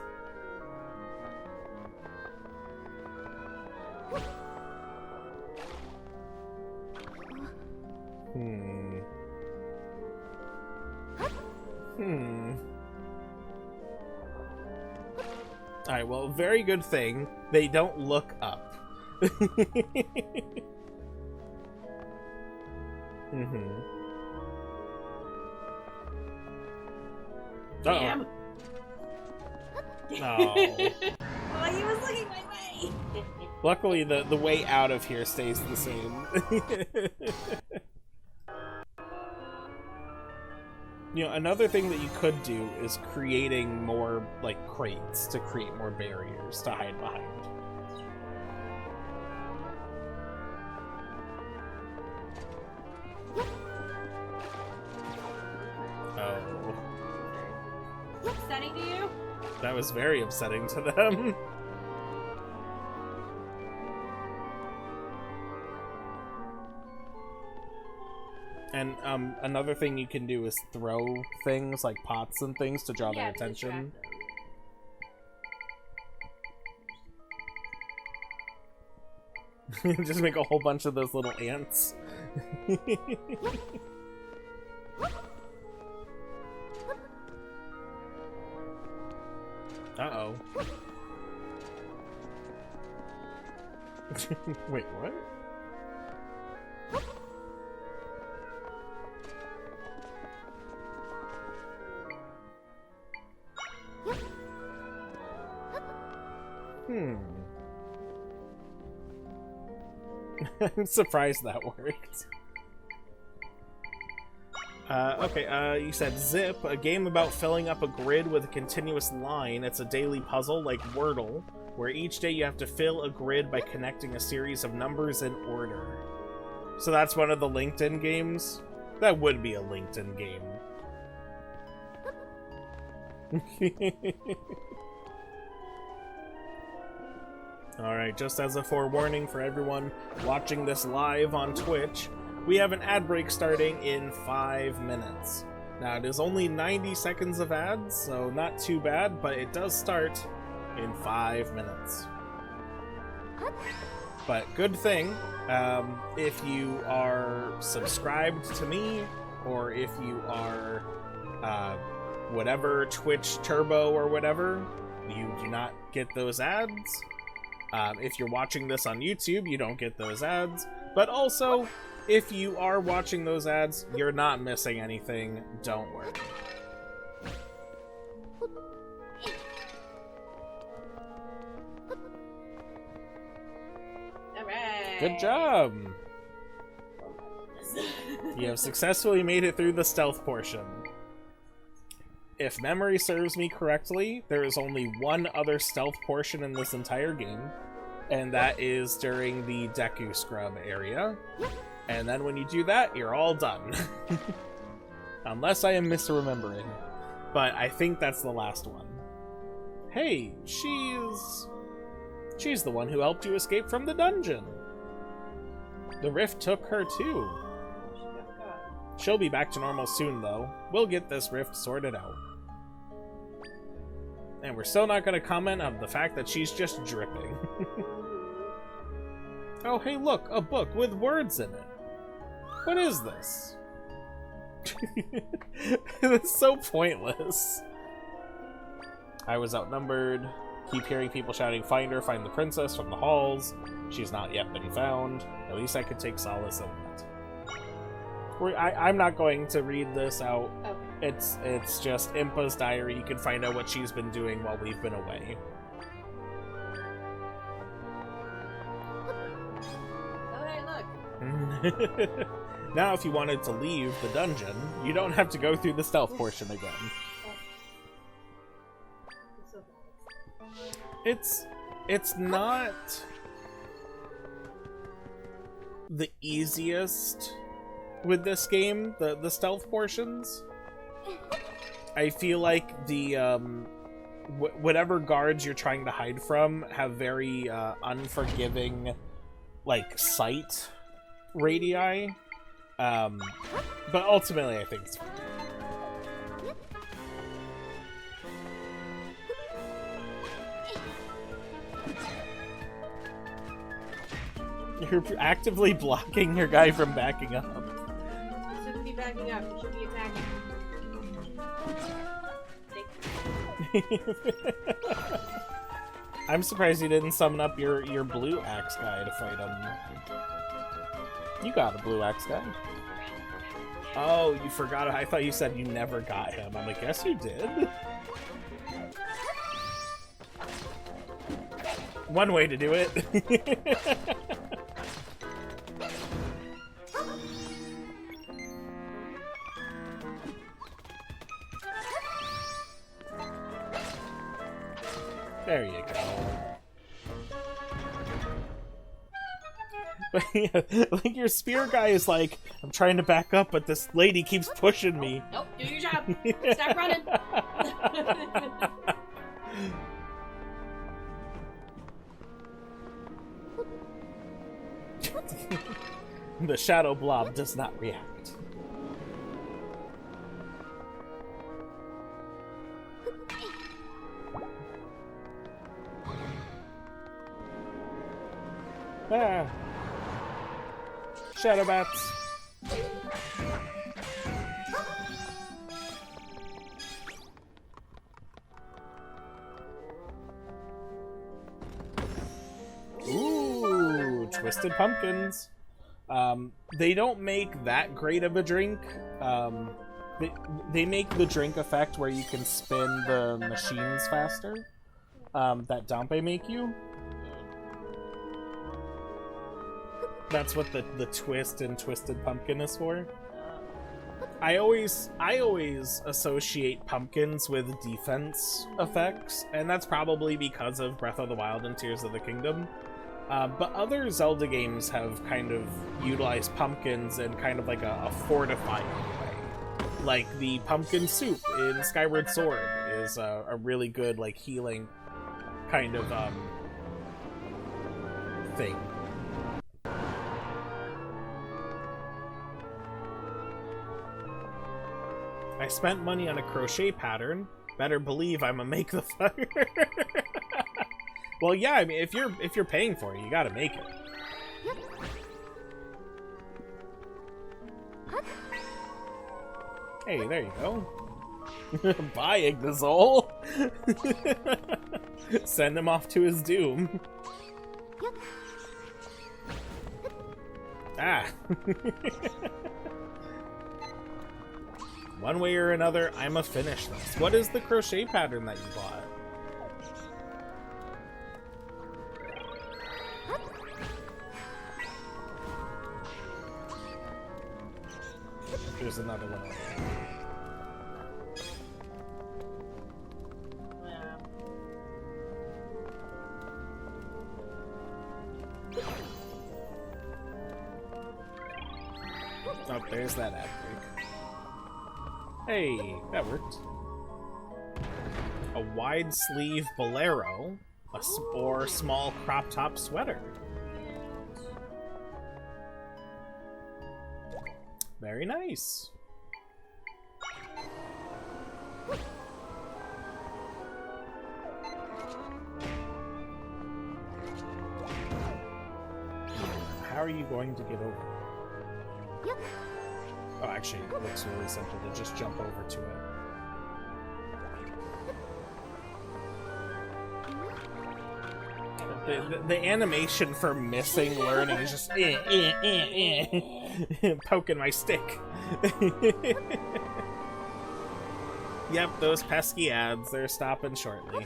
Alright, well, very good thing. They don't look up. Mm-hmm. Damn. Oh. Well, he was looking my way. Luckily, the way out of here stays the same. You know, another thing that you could do is creating more, like, crates to create more barriers to hide behind. Oh. Upsetting to you? That was very upsetting to them. And another thing you can do is throw things like pots and things to draw their attention. Just make a whole bunch of those little ants. Uh-oh. Wait, what? I'm surprised that worked. Okay, you said Zip, a game about filling up a grid with a continuous line. It's a daily puzzle like Wordle, where each day you have to fill a grid by connecting a series of numbers in order. So that's one of the LinkedIn games? That would be a LinkedIn game. Alright, just as a forewarning for everyone watching this live on Twitch, we have an ad break starting in 5 minutes. Now, it is only 90 seconds of ads, so not too bad, but it does start in 5 minutes. But good thing, if you are subscribed to me, or if you are whatever, Twitch Turbo or whatever, you do not get those ads. If you're watching this on YouTube, you don't get those ads. But also, if you are watching those ads, you're not missing anything. Don't worry. Alright. Good job! You have successfully made it through the stealth portion. If memory serves me correctly, there is only one other stealth portion in this entire game, and that is during the Deku Scrub area. And then when you do that, you're all done. Unless I am misremembering. But I think that's the last one. Hey, she's the one who helped you escape from the dungeon. The rift took her too. She'll be back to normal soon, though. We'll get this rift sorted out. And we're still not going to comment on the fact that she's just dripping. Oh, hey, look, a book with words in it. What is this? It's so pointless. I was outnumbered. Keep hearing people shouting, "Find her, find the princess," from the halls. She's not yet been found. At least I could take solace in that. I'm not going to read this out. Okay. It's just Impa's diary. You can find out what she's been doing while we've been away. Oh, hey, look. Now, if you wanted to leave the dungeon, you don't have to go through the stealth portion again. It's not the easiest with this game, the stealth portions. I feel like the whatever guards you're trying to hide from have very unforgiving, like, sight radii. But ultimately I think it's fine. You're actively blocking your guy from backing up. You shouldn't be backing up, you should be attacking. I'm surprised you didn't summon up your blue axe guy to fight him. You got a blue axe guy. Oh, you forgot. I thought you said you never got him. I'm like, yes, you did. One way to do it. There you go. But yeah, like your spear guy is like, I'm trying to back up, but this lady keeps pushing me. Nope, do your job. Stop running. The shadow blob does not react. Ah. Shadow bats. Ooh, twisted pumpkins. They don't make that great of a drink. They make the drink effect where you can spin the machines faster. That Dompe make you. That's what the twist in Twisted Pumpkin is for. I always associate pumpkins with defense effects, and that's probably because of Breath of the Wild and Tears of the Kingdom. But other Zelda games have kind of utilized pumpkins in kind of like a fortifying way. Like the pumpkin soup in Skyward Sword is a really good like healing kind of thing. I spent money on a crochet pattern. Better believe I'ma make the fire. Well, yeah, I mean, if you're paying for it, you gotta make it. Hey, there you go. Bye, Ignazol. Send him off to his doom. Ah. One way or another, I'ma finish this. What is the crochet pattern that you bought? There's another one over there. Oh, there's that ad break. Hey, that worked. A wide sleeve bolero, or small crop top sweater. Very nice. How are you going to get over? Oh, actually, it looks really simple to just jump over to it. The animation for missing learning is just poking my stick. Yep, those pesky ads, they're stopping shortly.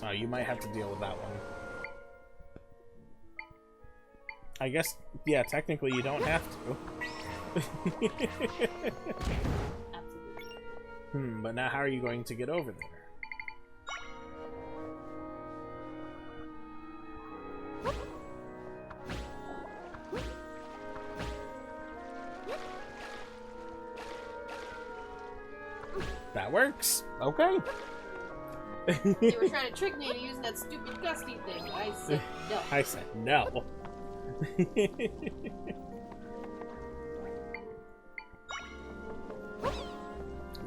Oh, you might have to deal with that one. I guess, yeah, technically you don't have to. But now how are you going to get over there? That works. Okay. They were trying to trick me into using that stupid gusty thing. I said no. I said no.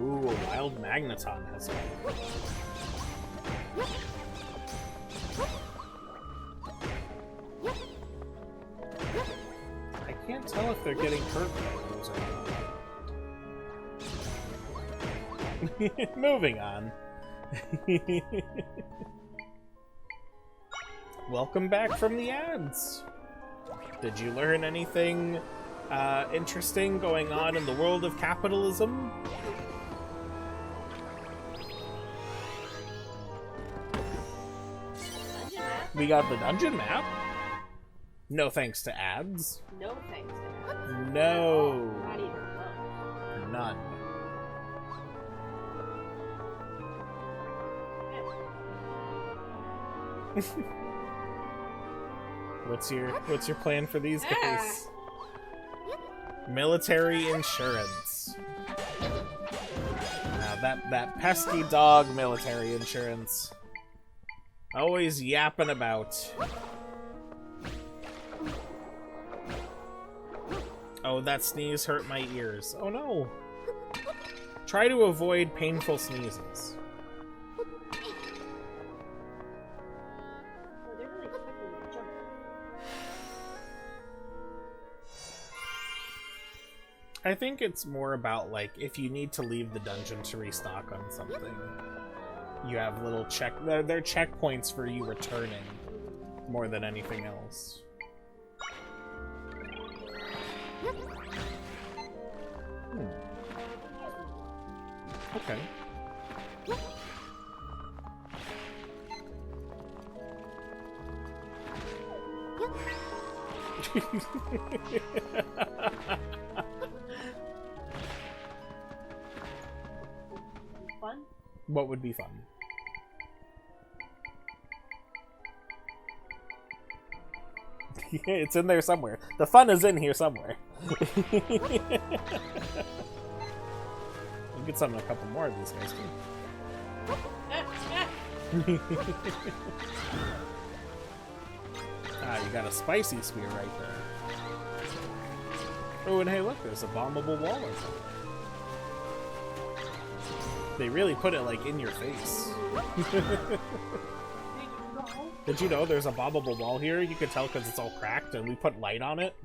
Ooh, a wild magneton has one. I can't tell if they're getting hurt by those or not. Moving on. Welcome back from the ads. Did you learn anything interesting going on in the world of capitalism? We got the dungeon map. No thanks to ads. No thanks to ads. No. Not even close. None. What's your plan for these guys? Military insurance. Now that pesky dog military insurance. Always yapping about. Oh, that sneeze hurt my ears. Oh no. Try to avoid painful sneezes. I think it's more about, like, if you need to leave the dungeon to restock on something, you have little they're checkpoints for you returning more than anything else. Okay. Fun? What would be fun? It's in there somewhere. The fun is in here somewhere. We'll get some a couple more of these guys too. Ah, you got a spicy spear right there. Oh, and hey, look, there's a bombable wall or something. They really put it, like, in your face. Did you know there's a bombable wall here? You could tell because it's all cracked and we put light on it.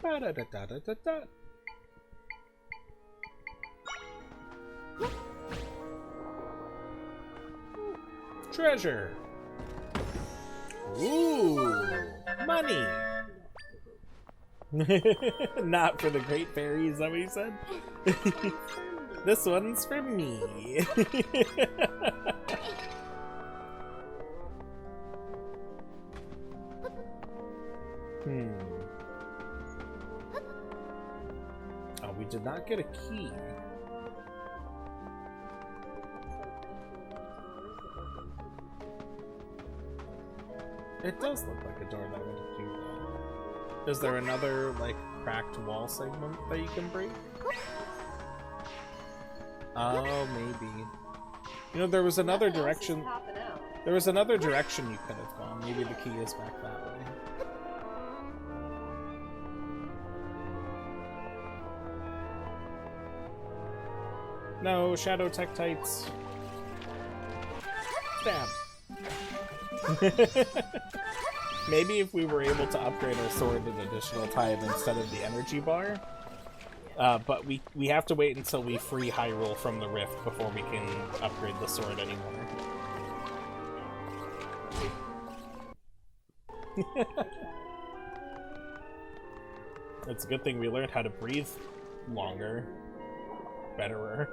Ba-da-da-da-da-da-da. Treasure. Ooh, money. Not for the great fairy, is that what you said? This one's for me. Oh, we did not get a key. It does look like a door that would do that. Is there another, like, cracked wall segment that you can break? Oh, maybe. You know, there was another direction. There was another direction you could have gone. Maybe the key is back that way. No, Shadow Tektites. Stab. Maybe if we were able to upgrade our sword an additional time instead of the energy bar. But we have to wait until we free Hyrule from the rift before we can upgrade the sword anymore. It's a good thing we learned how to breathe longer. Betterer.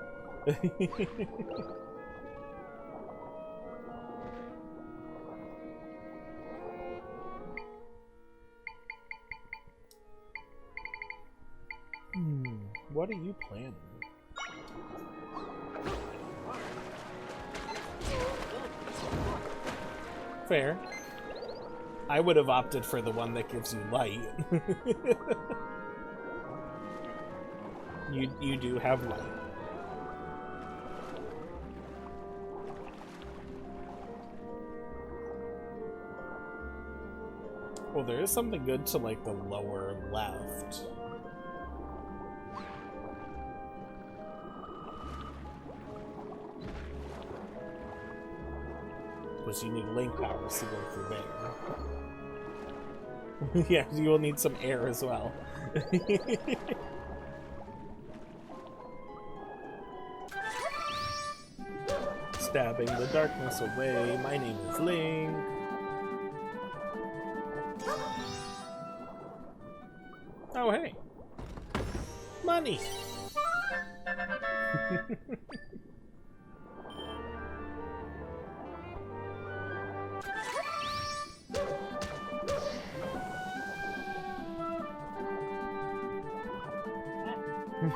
What are you planning? Fair. I would have opted for the one that gives you light. You do have light. Well, there is something good to, like, the lower left. powers, you need link powers to go through there. Yeah, you will need some air as well. Stabbing the darkness away, my name is Link. Oh, hey. Money! The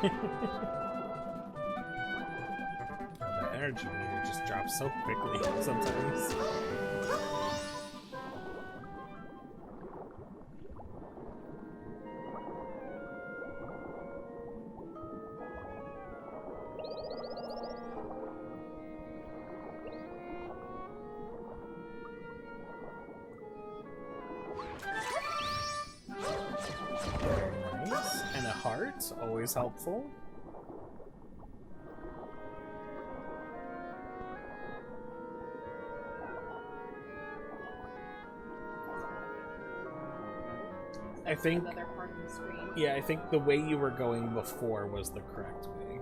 energy meter just drops so quickly sometimes. Very nice. And a heart, always helpful. I think, another part of the screen. yeah, I think the way you were going before was the correct way.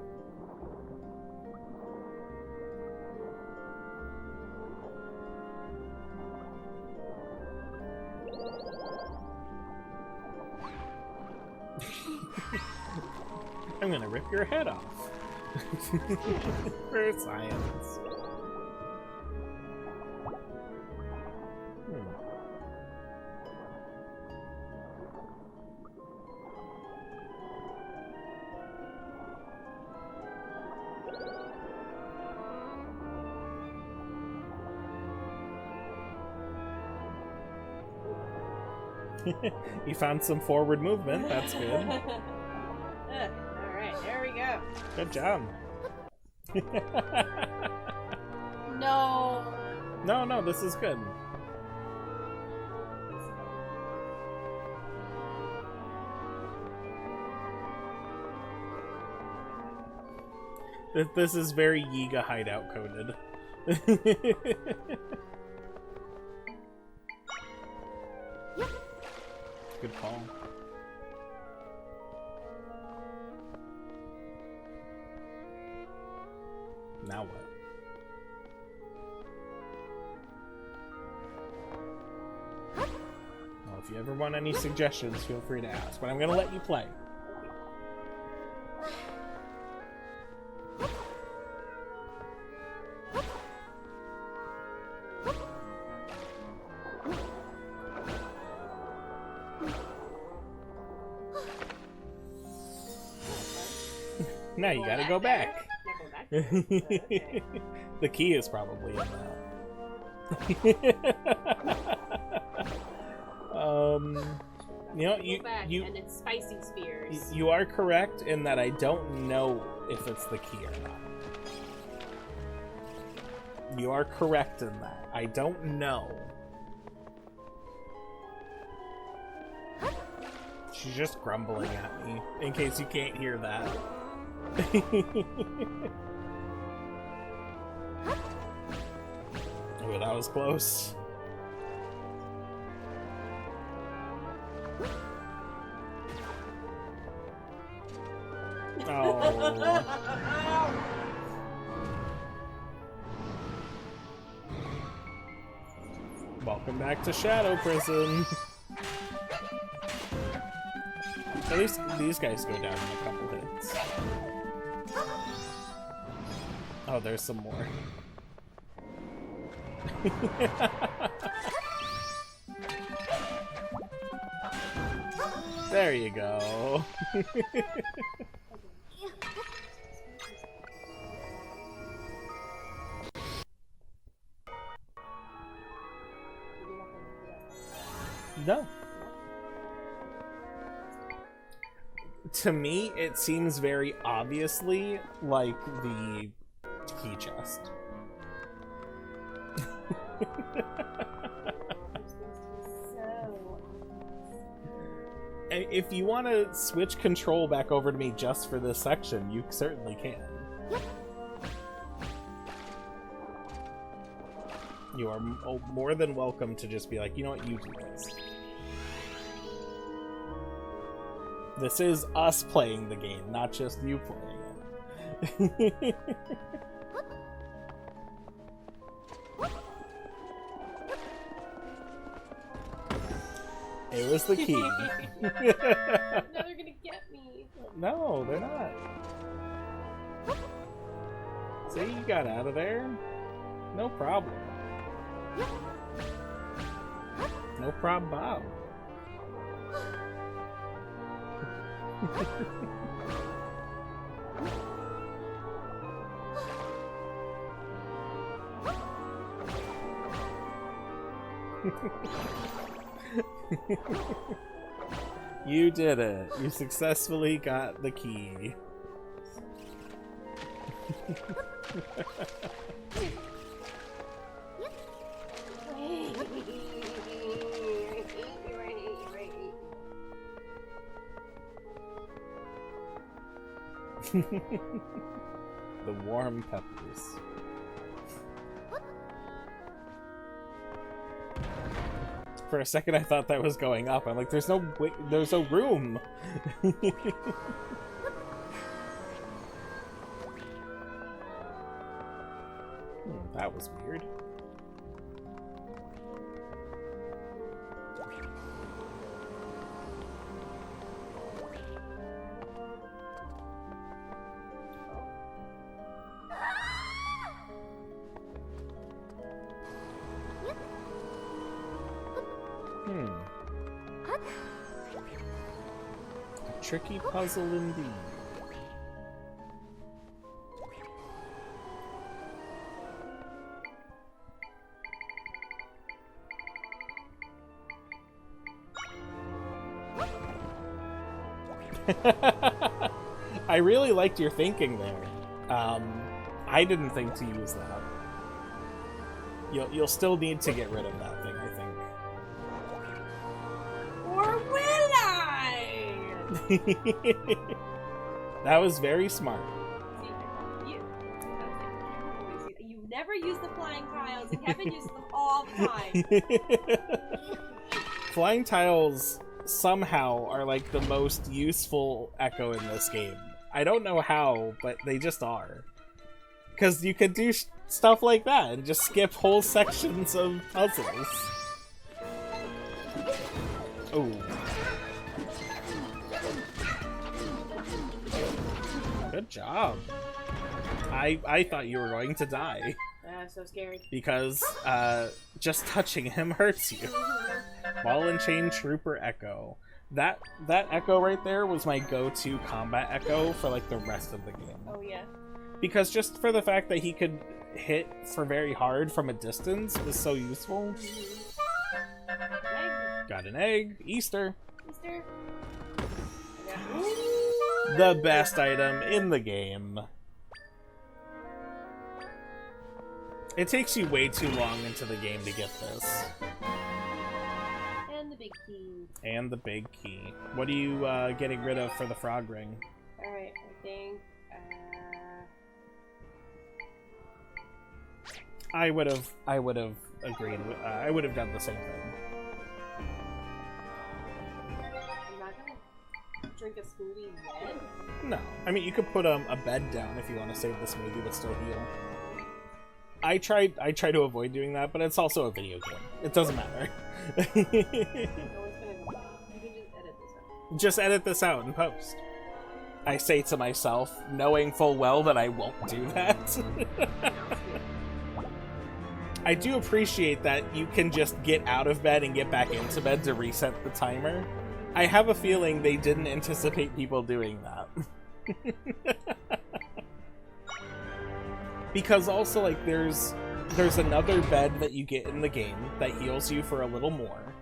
I'm gonna rip your head off. For science. You found some forward movement, that's good. Alright, there we go. Good job. No. No, this is good. This is very Yiga hideout coded. Good call. Now what? Well, if you ever want any suggestions, feel free to ask, but I'm gonna let you play. Now you gotta go back. Okay. The key is probably in that. You know, you and it's spicy spears. you are correct in that I don't know if it's the key or not. You are correct in that. I don't know. She's just grumbling at me, in case you can't hear that. Oh, that was close. Oh. Welcome back to Shadow Prison. At least these guys go down in a couple hits. Oh, there's some more. There you go. No. To me, it seems very obviously like the key chest. If you want to switch control back over to me just for this section, you certainly can. You are more than welcome to just be like, you know what, you do this. This is us playing the game, not just you playing it. It was the key. No, they're gonna get me. No, they're not. See, you got out of there. No problem. No problem, Bob. You did it. You successfully got the key. The warm peppers. For a second, I thought that was going up. I'm like, there's no room. That was weird. A tricky puzzle indeed. I really liked your thinking there. I didn't think to use that. You'll still need to get rid of that thing, I think. Or will I? That was very smart. You never use the flying tiles, and Kevin uses them all the time. Flying tiles somehow are like the most useful echo in this game. I don't know how, but they just are. Because you can do stuff like that and just skip whole sections of puzzles. Oh. Good job. I thought you were going to die. So scary. Because just touching him hurts you. Ball and Chain Trooper Echo. That echo right there was my go-to combat echo for like the rest of the game. Oh yeah. Because just for the fact that he could hit for very hard from a distance was so useful. Egg. Got an egg. Easter. Easter. The best item in the game. It takes you way too long into the game to get this. And the big key. And the big key. What are you getting rid of for the frog ring? Alright, I think... I would have agreed with, I would have done the same thing. I'm not gonna drink a smoothie yet. No. I mean, you could put a bed down if you want to save the smoothie but still heal. I try to avoid doing that, but it's also a video game. It doesn't matter. You can just edit this out. Just edit this out in post. I say to myself, knowing full well that I won't do that. I do appreciate that you can just get out of bed and get back into bed to reset the timer. I have a feeling they didn't anticipate people doing that. Because also, like, there's another bed that you get in the game that heals you for a little more.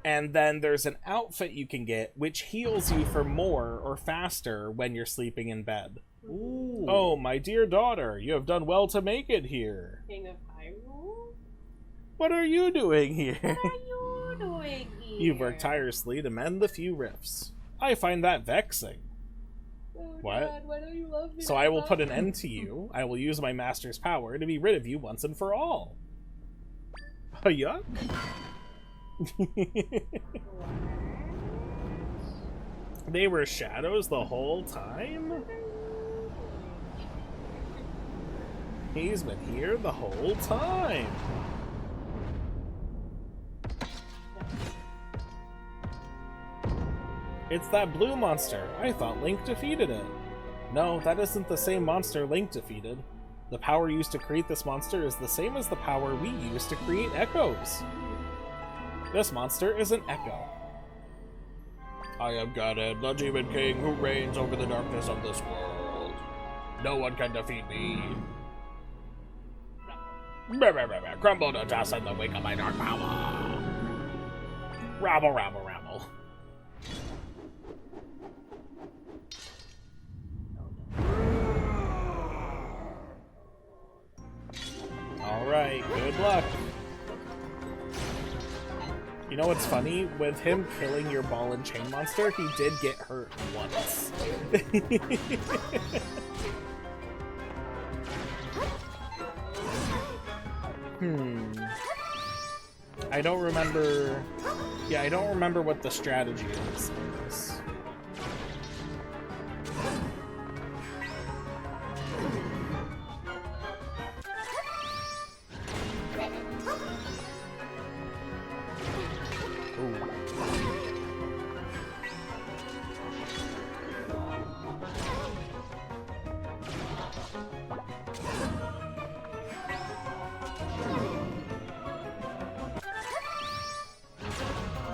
And then there's an outfit you can get which heals you for more or faster when you're sleeping in bed. Ooh. Oh, my dear daughter, you have done well to make it here. King of Hyrule? What are you doing here? What are you doing here? You've worked tirelessly to mend the few rifts. I find that vexing. Oh, What? God, why don't you love me? So I will put an end to you. I will use my master's power to be rid of you once and for all. Yuck. They were shadows the whole time? He's been here the whole time. It's that blue monster. I thought Link defeated it. No, that isn't the same monster Link defeated. The power used to create this monster is the same as the power we use to create echoes. This monster is an echo. I am Ganon, the Demon King who reigns over the darkness of this world. No one can defeat me. Crumble to dust in the wake of my dark power. Rabble, rabble, rabble. Alright, good luck. You know what's funny? With him killing your ball and chain monster, he did get hurt once. I don't remember... Yeah, I don't remember what the strategy is in this.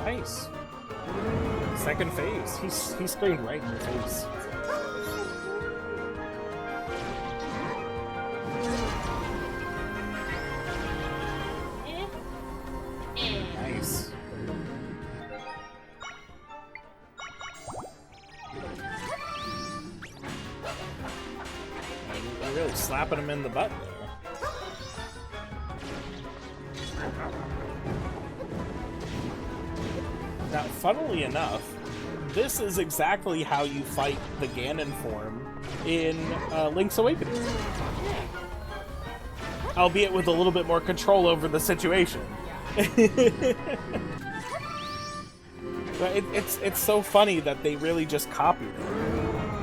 Nice. Second phase. He screamed right in your face. Nice. You're really slapping him in the butt there. Now, funnily enough, this is exactly how you fight the Ganon form in Link's Awakening. Albeit with a little bit more control over the situation. But it's so funny that they really just copied it.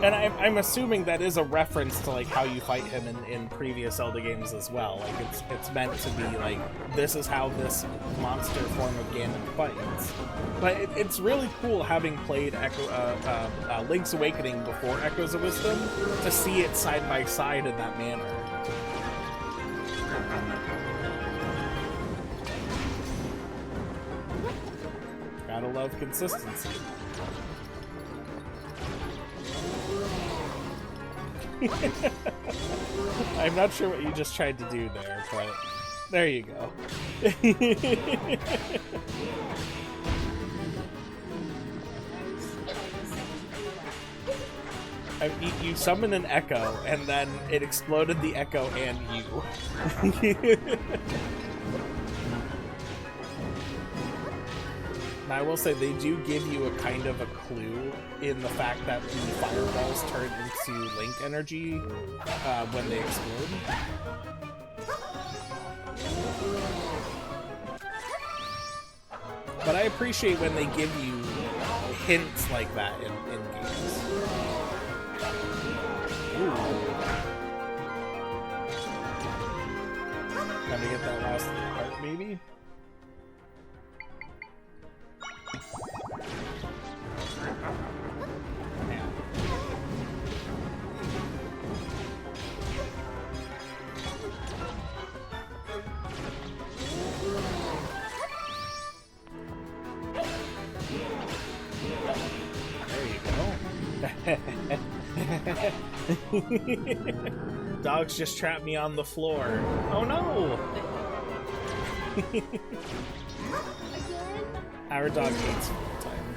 And I'm assuming that is a reference to like how you fight him in previous Zelda games as well. Like it's meant to be like, this is how this monster form of Ganon fights. But it's really cool having played Link's Awakening before Echoes of Wisdom to see it side by side in that manner. Gotta love consistency. I'm not sure what you just tried to do there, but there you go. You summoned an echo, and then it exploded the echo and you. And I will say they do give you a kind of a clue in the fact that the fireballs turn into Link energy when they explode. But I appreciate when they give you hints like that in games. Ooh. Time to get that last part, maybe? Dogs just trapped me on the floor. Oh no! Our dog hates floor time.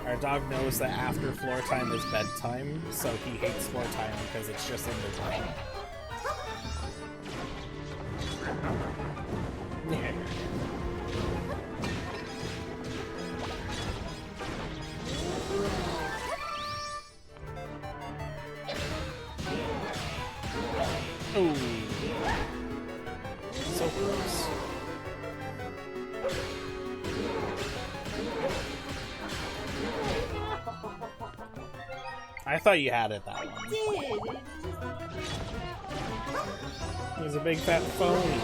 Our dog knows that after floor time is bedtime, so he hates floor time because it's just in the time. Ooh. thought you had it that I one. did. He's a big fat phony.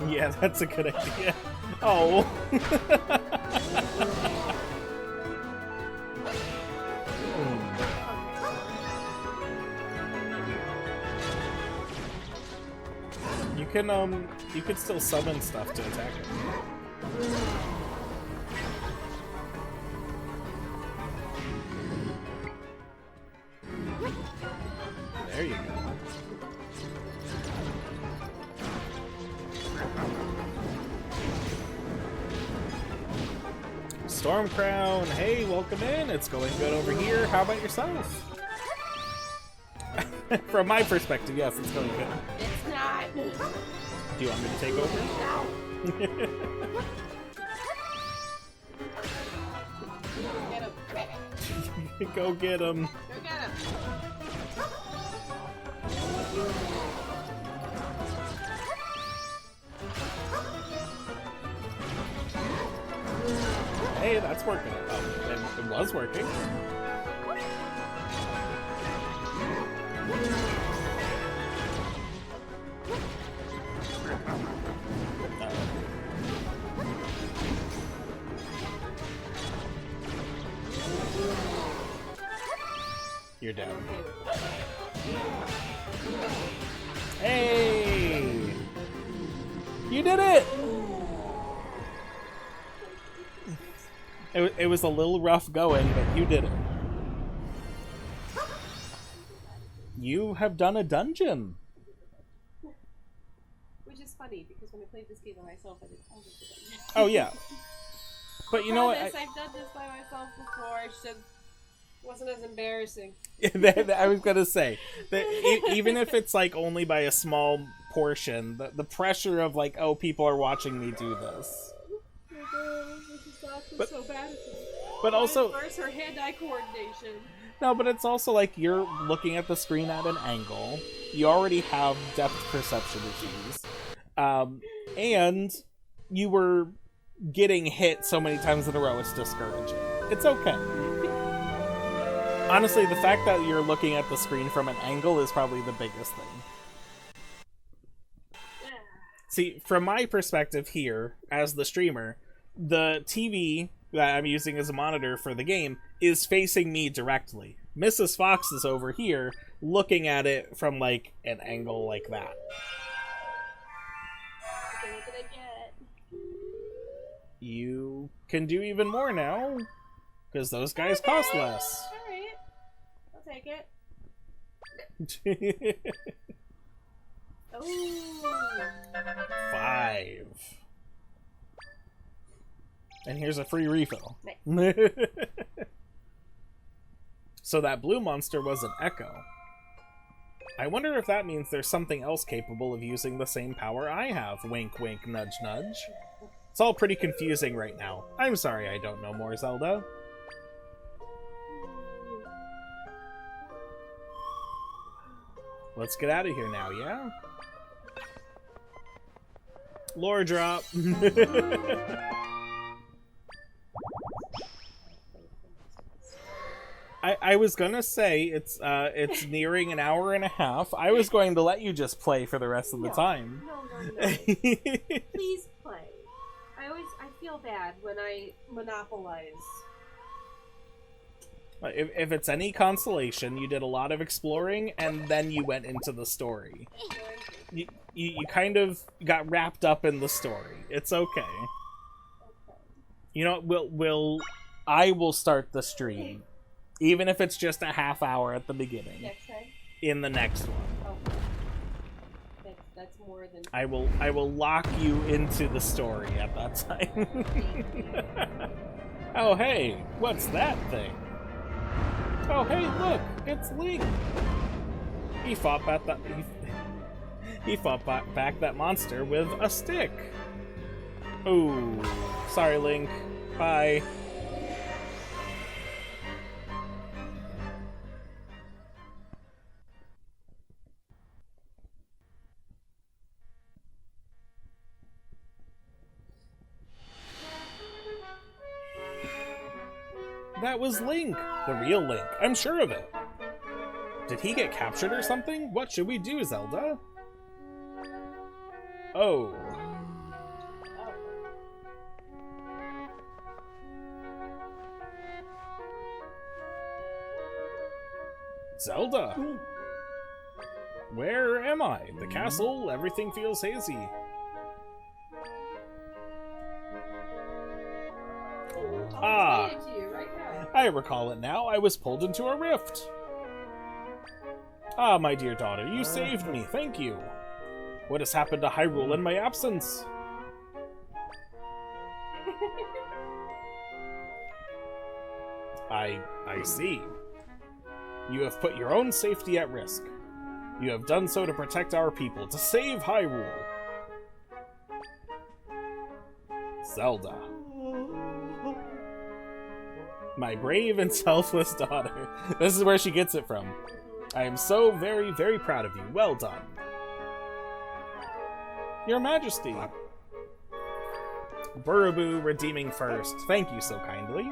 Yeah, that's a good idea. Oh. You can still summon stuff to attack it. There you go. Storm Crown, hey, welcome in. It's going good over here. How about yourself? From my perspective, yes, it's going good. It's not. Do you want me to take over? No. Get him. Go get him. Go get him. Hey, that's working. It was working. You're down. Hey! You did it! It was a little rough going, but you did it. You have done a dungeon. Which is funny, because when I played this game by myself, I did all of the dungeons. Oh, yeah. But you know what? I've done this by myself before. It wasn't as embarrassing. I was gonna say that even if it's like only by a small portion, the pressure of like, oh, people are watching me do this. But, so bad at this. But also, First, her hand-eye coordination. No, but it's also like you're looking at the screen at an angle. You already have depth perception issues, and you were getting hit so many times in a row. It's discouraging. It's okay. Honestly, the fact that you're looking at the screen from an angle is probably the biggest thing. See, from my perspective here, as the streamer, the TV that I'm using as a monitor for the game is facing me directly. Mrs. Fox is over here, looking at it from, like, an angle like that. Okay, what did I get? You can do even more now, because those guys cost less. Alright. I'll take it. Oh. 5. And here's a free refill. Nice. So that blue monster was an echo. I wonder if that means there's something else capable of using the same power I have. Wink, wink, nudge, nudge. It's all pretty confusing right now. I'm sorry I don't know more, Zelda. Let's get out of here now, yeah? Lore drop. I was gonna say it's nearing an hour and a half. I was going to let you just play for the rest of the time. No. Please play. I feel bad when I monopolize. If it's any consolation, you did a lot of exploring and then you went into the story. You kind of got wrapped up in the story. It's okay. You know, I will start the stream. Even if it's just a half hour at the beginning. Next time? In the next one. Okay. That's more than... I will lock you into the story at that time. Oh hey, what's that thing? Oh hey, look, it's Link. He fought back that monster with a stick. Ooh, sorry Link. Bye. that was Link. The real Link. I'm sure of it. Did he get captured or something? What should we do, Zelda? Oh. Zelda! Where am I? The castle? Everything feels hazy. Ah! I recall it now. I was pulled into a rift. Ah, my dear daughter, you saved me. Thank you. What has happened to Hyrule in my absence? I see. You have put your own safety at risk. You have done so to protect our people, to save Hyrule. Zelda. My brave and selfless daughter. This is where she gets it from. I am so very, very proud of you. Well done. Your Majesty. Buraboo redeeming first. Thank you so kindly.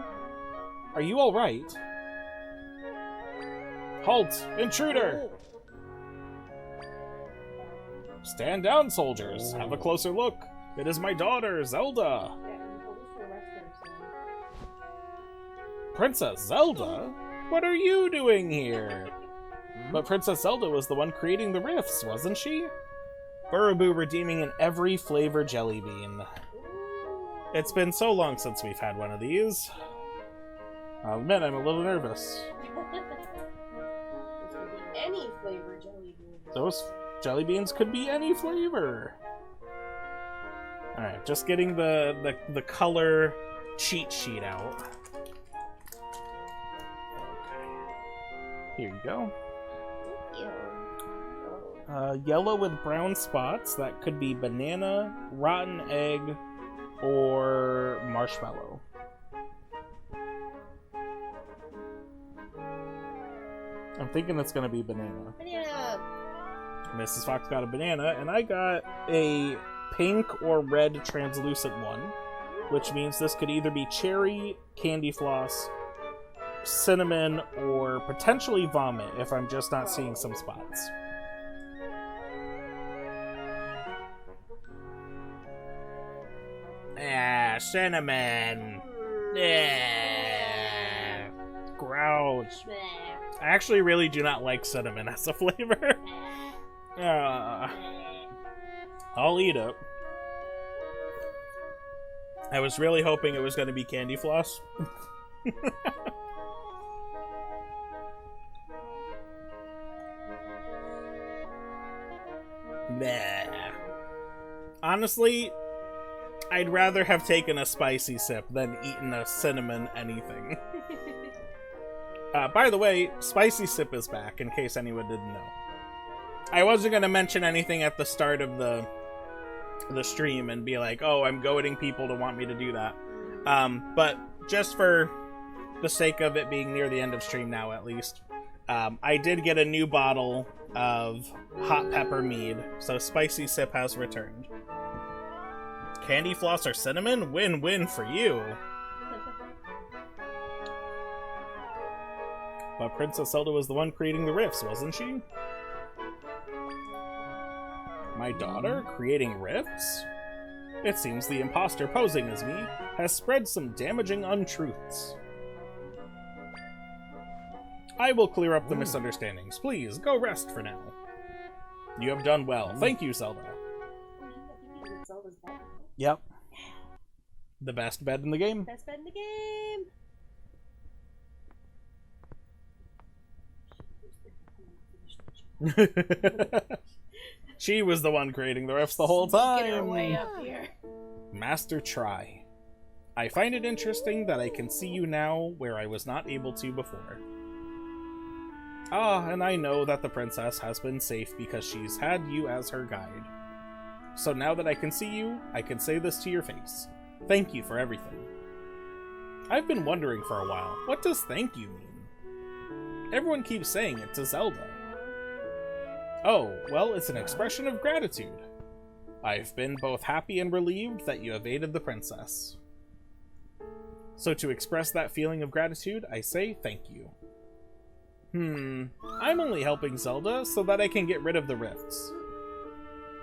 Are you alright? Halt! Intruder! Stand down, soldiers. Have a closer look. It is my daughter, Zelda. Princess Zelda? What are you doing here? But Princess Zelda was the one creating the rifts, wasn't she? Buraboo redeeming an every flavor jelly bean. It's been so long since we've had one of these. I'll admit I'm a little nervous. Any flavor jelly beans. Those jelly beans could be any flavor. Alright, just getting the color cheat sheet out. Here you go. Yellow with brown spots. That could be banana, rotten egg, or marshmallow. I'm thinking it's gonna be banana. Banana! Mrs. Fox got a banana, and I got a pink or red translucent one, which means this could either be cherry, candy floss, cinnamon, or potentially vomit if I'm just not seeing some spots. Ah, cinnamon. Yeah. Gross. I actually really do not like cinnamon as a flavor. I'll eat it. I was really hoping it was going to be candy floss. Bleh. Honestly, I'd rather have taken a spicy sip than eaten a cinnamon anything. By the way, spicy sip is back, in case anyone didn't know. I wasn't going to mention anything at the start of the stream and be like, oh, I'm goading people to want me to do that. But just for the sake of it being near the end of stream now, at least, I did get a new bottle of hot pepper mead, so spicy sip has returned. Candy floss or cinnamon? Win-win for you. But Princess Zelda was the one creating the rifts, wasn't she? My daughter creating rifts? It seems the imposter posing as me has spread some damaging untruths. I will clear up the misunderstandings. Please, go rest for now. You have done well. Thank you, Zelda. Yep. The best bed in the game. Best bed in the game. She was the one creating the rifts the whole time. Get her way up here. Master Try. I find it interesting that I can see you now where I was not able to before. Ah, and I know that the princess has been safe because she's had you as her guide. So now that I can see you, I can say this to your face. Thank you for everything. I've been wondering for a while, what does thank you mean? Everyone keeps saying it to Zelda. Oh, well, it's an expression of gratitude. I've been both happy and relieved that you have aided the princess. So to express that feeling of gratitude, I say thank you. I'm only helping Zelda so that I can get rid of the rifts.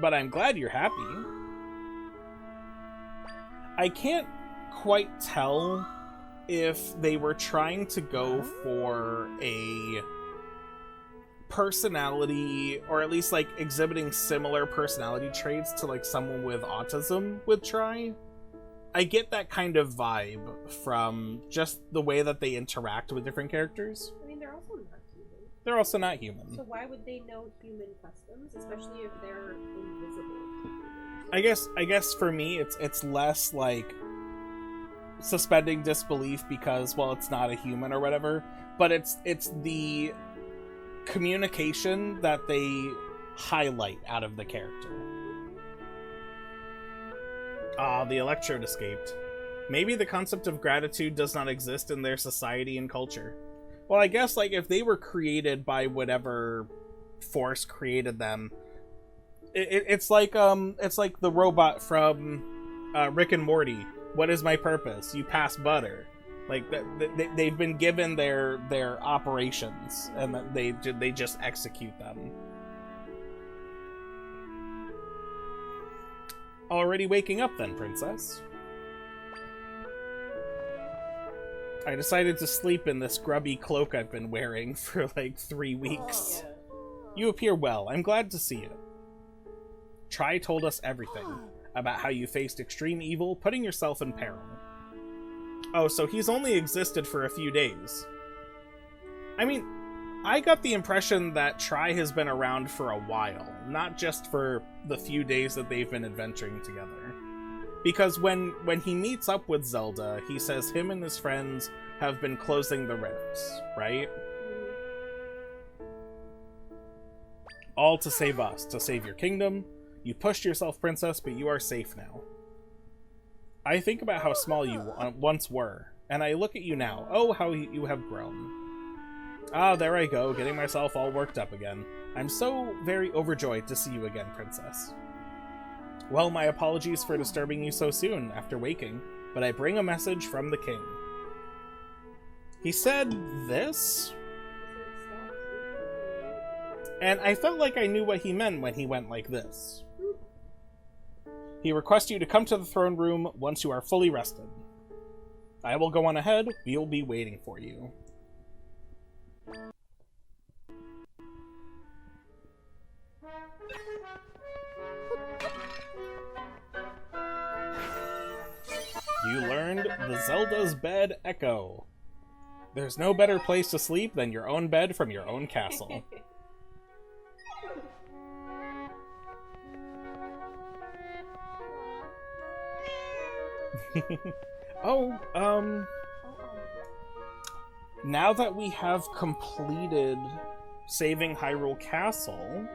But I'm glad you're happy. I can't quite tell if they were trying to go for a personality, or at least like exhibiting similar personality traits to like someone with autism would try. I get that kind of vibe from just the way that they interact with different characters. I mean, they're also not human. They're also not human. So why would they know human customs, especially if they're invisible? I guess for me, it's less like suspending disbelief because, well, it's not a human or whatever, but it's the communication that they highlight out of the character. Ah, the electrode escaped. Maybe the concept of gratitude does not exist in their society and culture. Well, I guess like if they were created by whatever force created them, it's like the robot from Rick and Morty. What is my purpose? You pass butter. Like they've been given their operations, and they just execute them. Already waking up then, princess? I decided to sleep in this grubby cloak I've been wearing for like 3 weeks. You appear well. I'm glad to see it. Tri told us everything about how you faced extreme evil, putting yourself in peril. Oh, so he's only existed for a few days. I mean, I got the impression that Tri has been around for a while, not just for the few days that they've been adventuring together. Because when he meets up with Zelda, he says him and his friends have been closing the rifts, right? All to save us, to save your kingdom. You pushed yourself, princess, but you are safe now. I think about how small you once were, and I look at you now. Oh, how you have grown. Ah, there I go, getting myself all worked up again. I'm so very overjoyed to see you again, princess. Well, my apologies for disturbing you so soon after waking, but I bring a message from the king. He said this? And I felt like I knew what he meant when he went like this. He requests you to come to the throne room once you are fully rested. I will go on ahead. We will be waiting for you. You learned the Zelda's Bed Echo. There's no better place to sleep than your own bed from your own castle. Now that we have completed saving Hyrule Castle,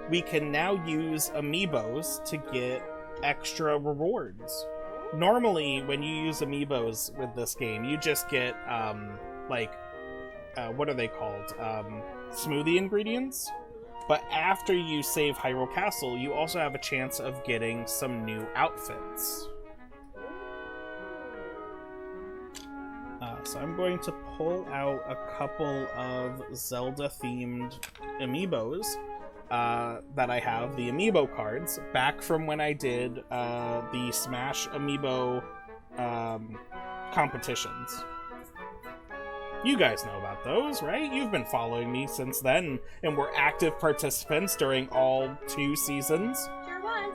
we can now use amiibos to get extra rewards. Normally, when you use amiibos with this game, you just get, what are they called? Smoothie ingredients? But after you save Hyrule Castle, you also have a chance of getting some new outfits. So I'm going to pull out a couple of Zelda-themed amiibos that I have, the amiibo cards, back from when I did the Smash amiibo competitions. You guys know about those, right? You've been following me since then, and were active participants during all 2 seasons. Sure was.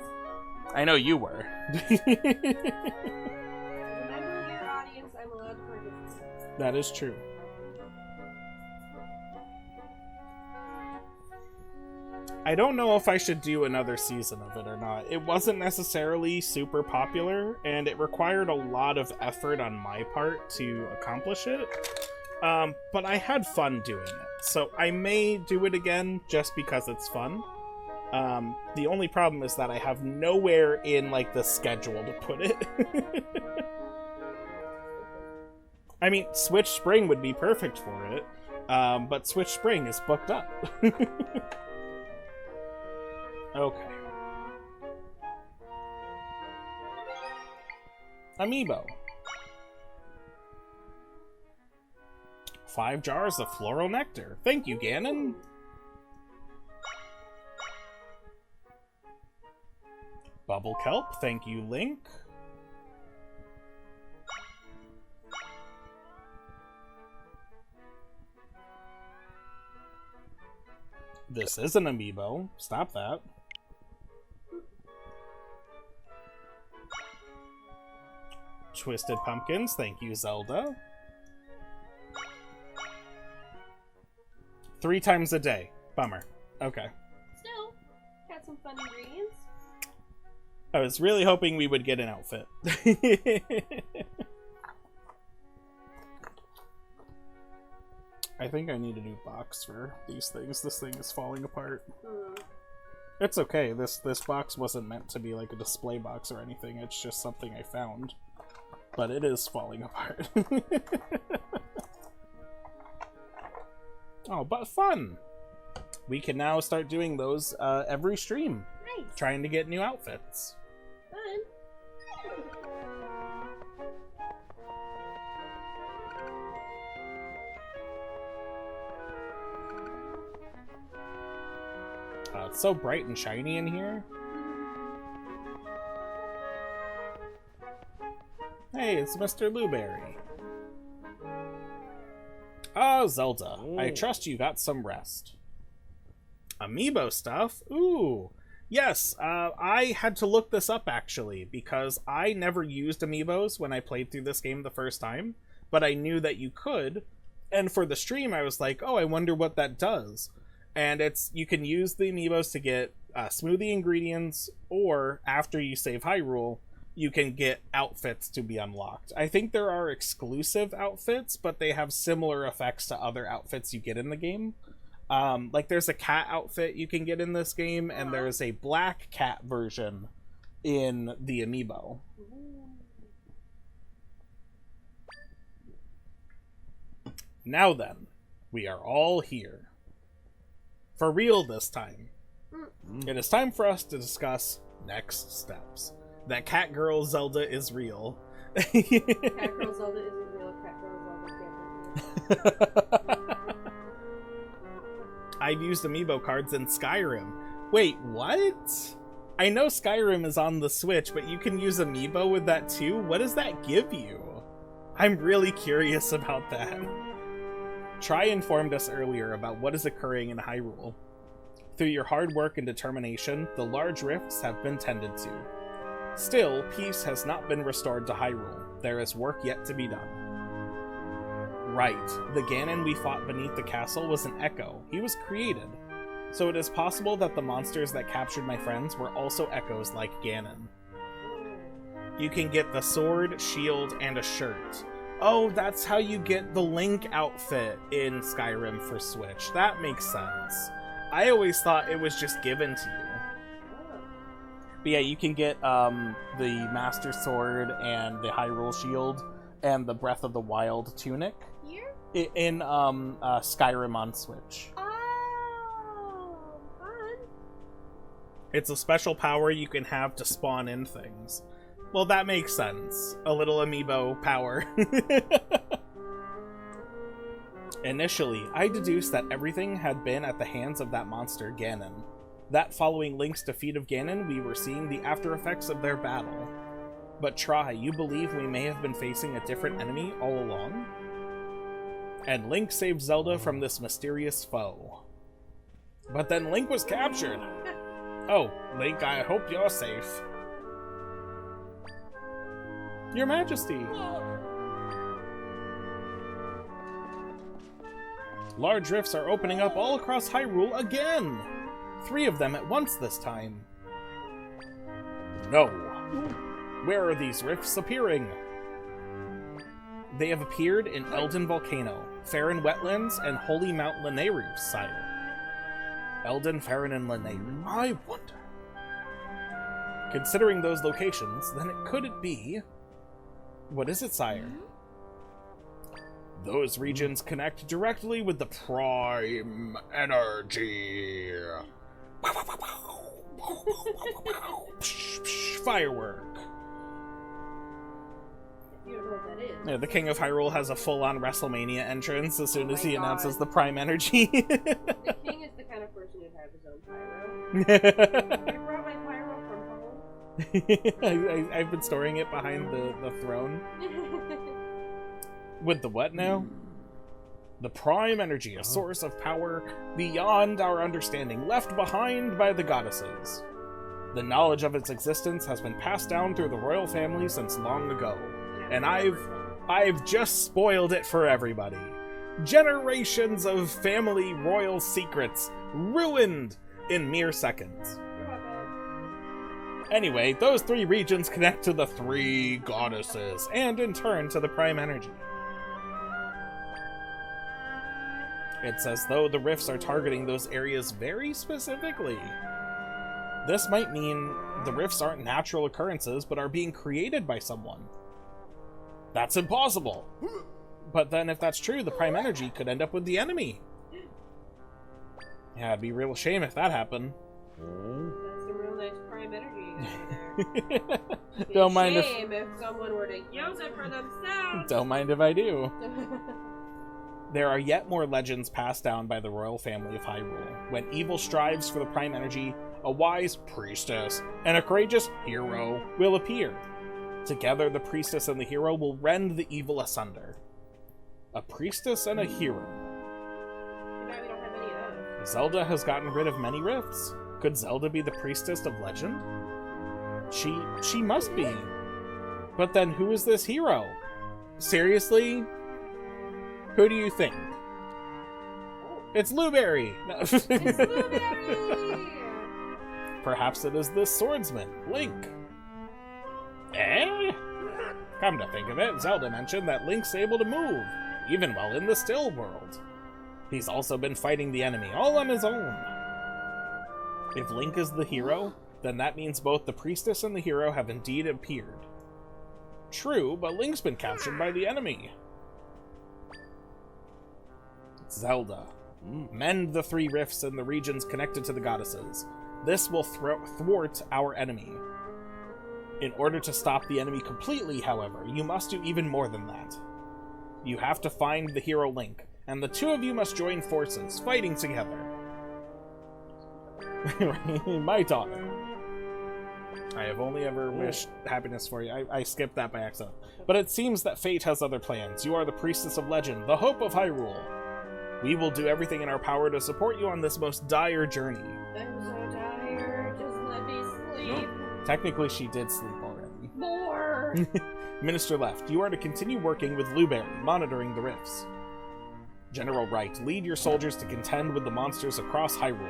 I know you were. That is true. I don't know if I should do another season of it or not. It wasn't necessarily super popular, and it required a lot of effort on my part to accomplish it. But I had fun doing it, so I may do it again just because it's fun. The only problem is that I have nowhere in, like, the schedule to put it. I mean, Switch Spring would be perfect for it, but Switch Spring is booked up. Okay. Amiibo. 5 jars of floral nectar. Thank you, Ganon. Bubble kelp. Thank you, Link. This is an amiibo. Stop that. Twisted pumpkins. Thank you, Zelda. 3 times a day. Bummer. Okay. Still, got some fun ingredients. I was really hoping we would get an outfit. I think I need a new box for these things. This thing is falling apart. It's okay. This box wasn't meant to be like a display box or anything. It's just something I found. But it is falling apart. Oh, but fun! We can now start doing those every stream. Nice. Trying to get new outfits. Fun. It's so bright and shiny in here. Hey, it's Mr. Blueberry. Oh, Zelda. I trust you got some rest. Amiibo stuff? Ooh. Yes, I had to look this up, actually, because I never used amiibos when I played through this game the first time, but I knew that you could, and for the stream, I was like, oh, I wonder what that does. And you can use the amiibos to get smoothie ingredients, or after you save Hyrule, you can get outfits to be unlocked. I think there are exclusive outfits, but they have similar effects to other outfits you get in the game. Like there's a cat outfit you can get in this game, and there's a black cat version in the amiibo. Now then, we are all here. For real this time. It is time for us to discuss next steps. That cat girl Zelda is real. Cat girl Zelda isn't real. Cat girl Zelda can't be real. I've used amiibo cards in Skyrim. Wait, what? I know Skyrim is on the Switch, but you can use amiibo with that too? What does that give you? I'm really curious about that. Tri informed us earlier about what is occurring in Hyrule. Through your hard work and determination, the large rifts have been tended to. Still, peace has not been restored to Hyrule. There is work yet to be done. Right, the Ganon we fought beneath the castle was an echo. He was created. So it is possible that the monsters that captured my friends were also echoes like Ganon. You can get the sword, shield, and a shirt. Oh, that's how you get the Link outfit in Skyrim for Switch. That makes sense. I always thought it was just given to you. But yeah, you can get the Master Sword and the Hyrule Shield and the Breath of the Wild tunic Here? in Skyrim on Switch. Oh, fun. It's a special power you can have to spawn in things. Well, that makes sense. A little amiibo power. Initially, I deduced that everything had been at the hands of that monster, Ganon. That following Link's defeat of Ganon, we were seeing the after effects of their battle. But Tri, you believe we may have been facing a different enemy all along? And Link saved Zelda from this mysterious foe. But then Link was captured! Oh, Link, I hope you're safe. Your Majesty! Large rifts are opening up all across Hyrule again! 3 of them at once this time. No! Where are these rifts appearing? They have appeared in Elden Volcano, Faron Wetlands, and Holy Mount Lanayru, sire. Elden, Faron, and Lanayru. I wonder. Considering those locations, then could it be... What is it, sire? Those regions connect directly with the Prime Energy. Firework. You don't know what that is. Yeah, the King of Hyrule has a full-on WrestleMania entrance as soon as he announces God. the Prime Energy. The king is the kind of person who'd have his own pyro. I brought my pyro from home. I've been storing it behind the throne. With the what now? The Prime Energy, a source of power beyond our understanding, left behind by the goddesses. The knowledge of its existence has been passed down through the royal family since long ago, and I've just spoiled it for everybody. Generations of family royal secrets ruined in mere seconds. Anyway, those 3 regions connect to the 3 goddesses, and in turn to the Prime Energy. It's as though the rifts are targeting those areas very specifically. This might mean the rifts aren't natural occurrences, but are being created by someone. That's impossible! But then if that's true, the Prime Energy could end up with the enemy. Yeah, it'd be a real shame if that happened. That's a real nice Prime Energy there. Don't mind if someone were to use it for themselves. Don't mind if I do. There are yet more legends passed down by the royal family of Hyrule. When evil strives for the Prime Energy, a wise priestess and a courageous hero will appear. Together, the priestess and the hero will rend the evil asunder. A priestess and a hero. Too bad we don't have any of those. Zelda has gotten rid of many rifts. Could Zelda be the priestess of legend? She must be. But then who is this hero? Seriously? Who do you think? It's Blueberry! No. It's Blueberry! Perhaps it is this swordsman, Link. Eh? Come to think of it, Zelda mentioned that Link's able to move, even while in the still world. He's also been fighting the enemy all on his own. If Link is the hero, then that means both the priestess and the hero have indeed appeared. True, but Link's been captured by the enemy. Zelda. Mend the 3 rifts in the regions connected to the goddesses. This will thwart our enemy. In order to stop the enemy completely, however, you must do even more than that. You have to find the hero Link, and the 2 of you must join forces, fighting together. My daughter. I have only ever wished happiness for you. I skipped that by accident. But it seems that fate has other plans. You are the priestess of legend, the hope of Hyrule. We will do everything in our power to support you on this most dire journey. I'm so tired. Just let me sleep. Technically, she did sleep already. More! Minister left. You are to continue working with Blueberry, monitoring the rifts. General Wright, lead your soldiers to contend with the monsters across Hyrule.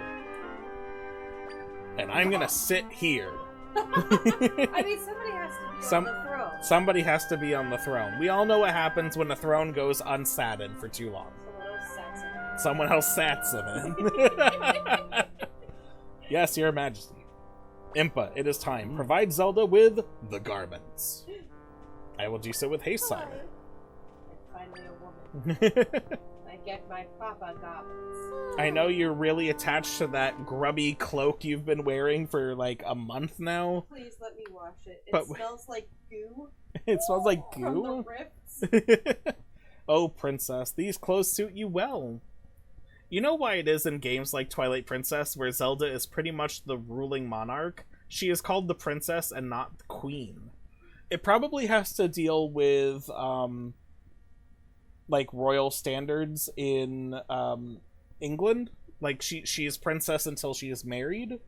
And I'm gonna sit here. I mean, somebody has to be on the throne. Somebody has to be on the throne. We all know what happens when a throne goes unsatted for too long. Someone else sats in it. Yes, Your Majesty. Impa, it is time. Provide Zelda with the garments. I will do so with haste, sire. I'm finally a woman. I get my papa garments. I know you're really attached to that grubby cloak you've been wearing for like a month now. Please let me wash it. It smells like goo. It smells like goo? From the rifts. Oh, princess, these clothes suit you well. You know why it is in games like Twilight Princess, where Zelda is pretty much the ruling monarch? She is called the princess and not the queen. It probably has to deal with, like, royal standards in, England. Like, she is princess until she is married?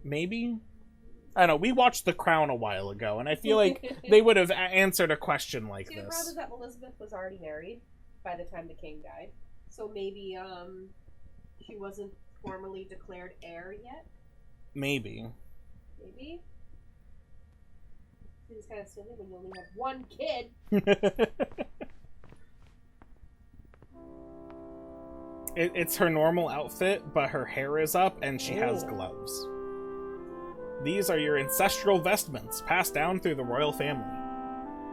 Maybe? I don't know, we watched The Crown a while ago, and I feel like they would have answered a question like this. The problem is that Elizabeth was already married by the time the king died. So maybe, she wasn't formally declared heir yet? Maybe. Maybe? Seems kind of silly when you only have one kid. It's her normal outfit, but her hair is up and she has gloves. These are your ancestral vestments, passed down through the royal family.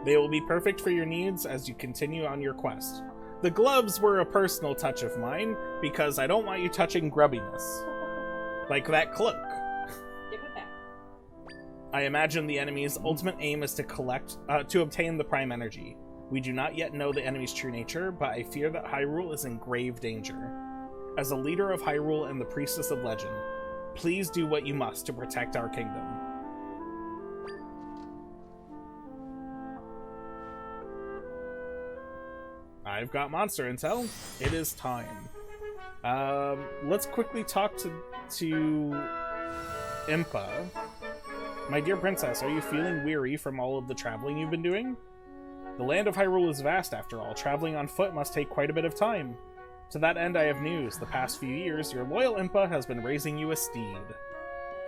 They will be perfect for your needs as you continue on your quest. The gloves were a personal touch of mine, because I don't want you touching grubbiness. Like that cloak. Give it back. I imagine the enemy's ultimate aim is to obtain the prime energy. We do not yet know the enemy's true nature, but I fear that Hyrule is in grave danger. As a leader of Hyrule and the priestess of legend, please do what you must to protect our kingdom. I've got monster intel. It is time. Let's quickly talk to Impa. My dear princess, are you feeling weary from all of the traveling you've been doing? The land of Hyrule is vast, after all. Traveling on foot must take quite a bit of time. To that end, I have news. The past few years, your loyal Impa has been raising you a steed.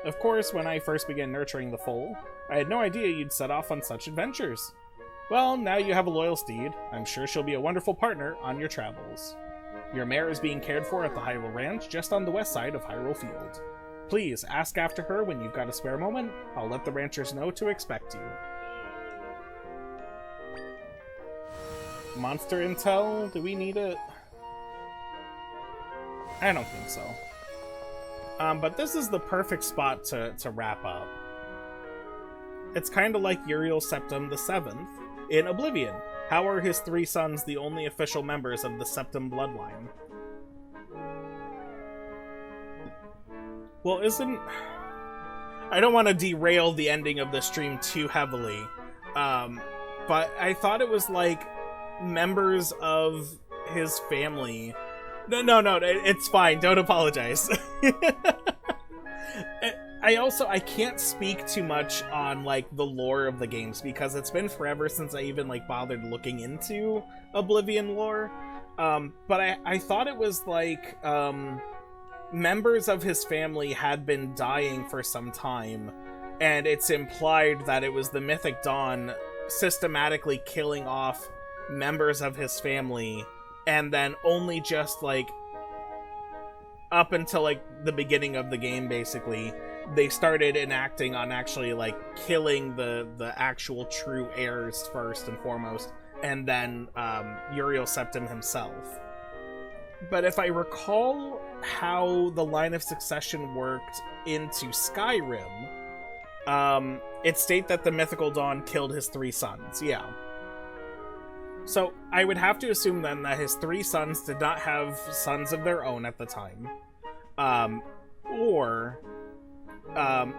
Of course, when I first began nurturing the foal, I had no idea you'd set off on such adventures. Well, now you have a loyal steed. I'm sure she'll be a wonderful partner on your travels. Your mare is being cared for at the Hyrule Ranch, just on the west side of Hyrule Field. Please, ask after her when you've got a spare moment. I'll let the ranchers know to expect you. Monster intel? Do we need it? I don't think so. But this is the perfect spot to wrap up. It's kind of like Uriel Septim the Seventh in Oblivion. How are his 3 sons the only official members of the Septim bloodline? Well, I don't want to derail the ending of the stream too heavily, but I thought it was like members of his family. No, it's fine. Don't apologize. I can't speak too much on, like, the lore of the games, because it's been forever since I even, like, bothered looking into Oblivion lore. But I thought it was, like, members of his family had been dying for some time, and it's implied that it was the Mythic Dawn systematically killing off members of his family, and then only just, like, up until, like, the beginning of the game, basically, they started enacting on actually, like, killing the actual true heirs first and foremost, and then Uriel Septim himself. But if I recall how the line of succession worked into Skyrim, it states that the Mythical Dawn killed his 3 sons, yeah. So I would have to assume then that his 3 sons did not have sons of their own at the time. Or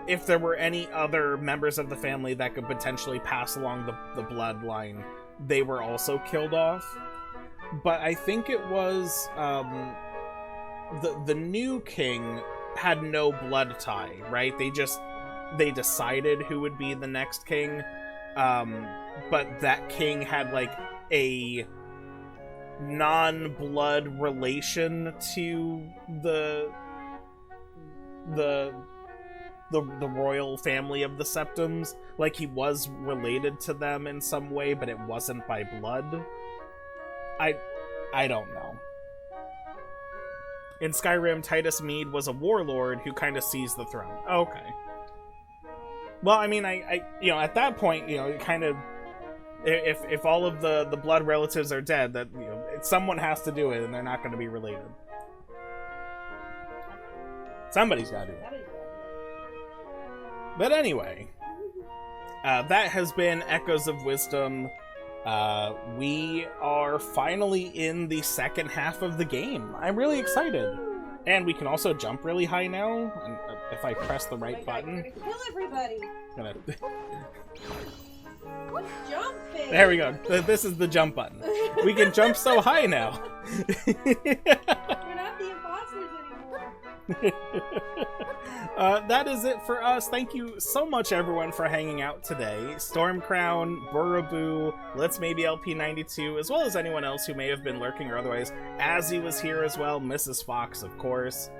if there were any other members of the family that could potentially pass along the bloodline, they were also killed off. But I think it was the new king had no blood tie, right? They decided who would be the next king, but that king had, like, a non-blood relation to the royal family of the Septims. Like, he was related to them in some way, but it wasn't by blood. I don't know. In Skyrim, Titus Mead was a warlord who kind of seized the throne. Okay. Well, I mean, I at that point, it kind of, if all of the blood relatives are dead, that, someone has to do it, and they're not going to be related. Somebody's got to do it. But anyway, that has been Echoes of Wisdom. We are finally in the second half of the game. I'm really excited. And we can also jump really high now, and if I press the right button. Kill everybody! What's jumping? There we go. This is the jump button. We can jump so high now. We're not the imposters anymore. That is it for us. Thank you so much, everyone, for hanging out today. Stormcrown, Buraboo, Let's Maybe LP92, as well as anyone else who may have been lurking or otherwise. Azzy was here as well, Mrs. Fox, of course.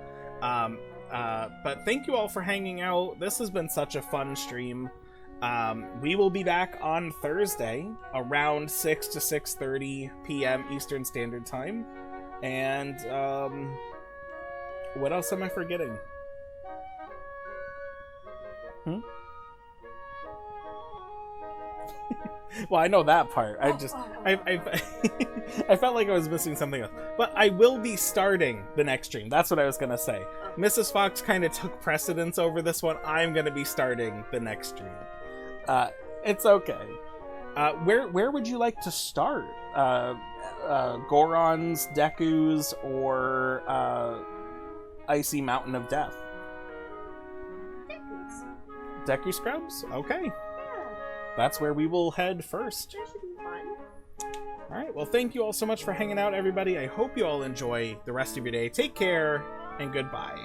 But thank you all for hanging out. This has been such a fun stream. We will be back on Thursday around 6 to 6:30 p.m. Eastern Standard Time. And, what else am I forgetting? Well, I know that part. I felt like I was missing something else. But I will be starting the next stream. That's what I was gonna say. Mrs. Fox kind of took precedence over this one. I'm gonna be starting the next stream. It's okay. Where would you like to start? Goron's, Deku's, or Icy Mountain of Death? Deku's. Deku Scrubs? Okay. Yeah. That's where we will head first. That should be fun. Alright, well thank you all so much for hanging out, everybody. I hope you all enjoy the rest of your day. Take care, and goodbye.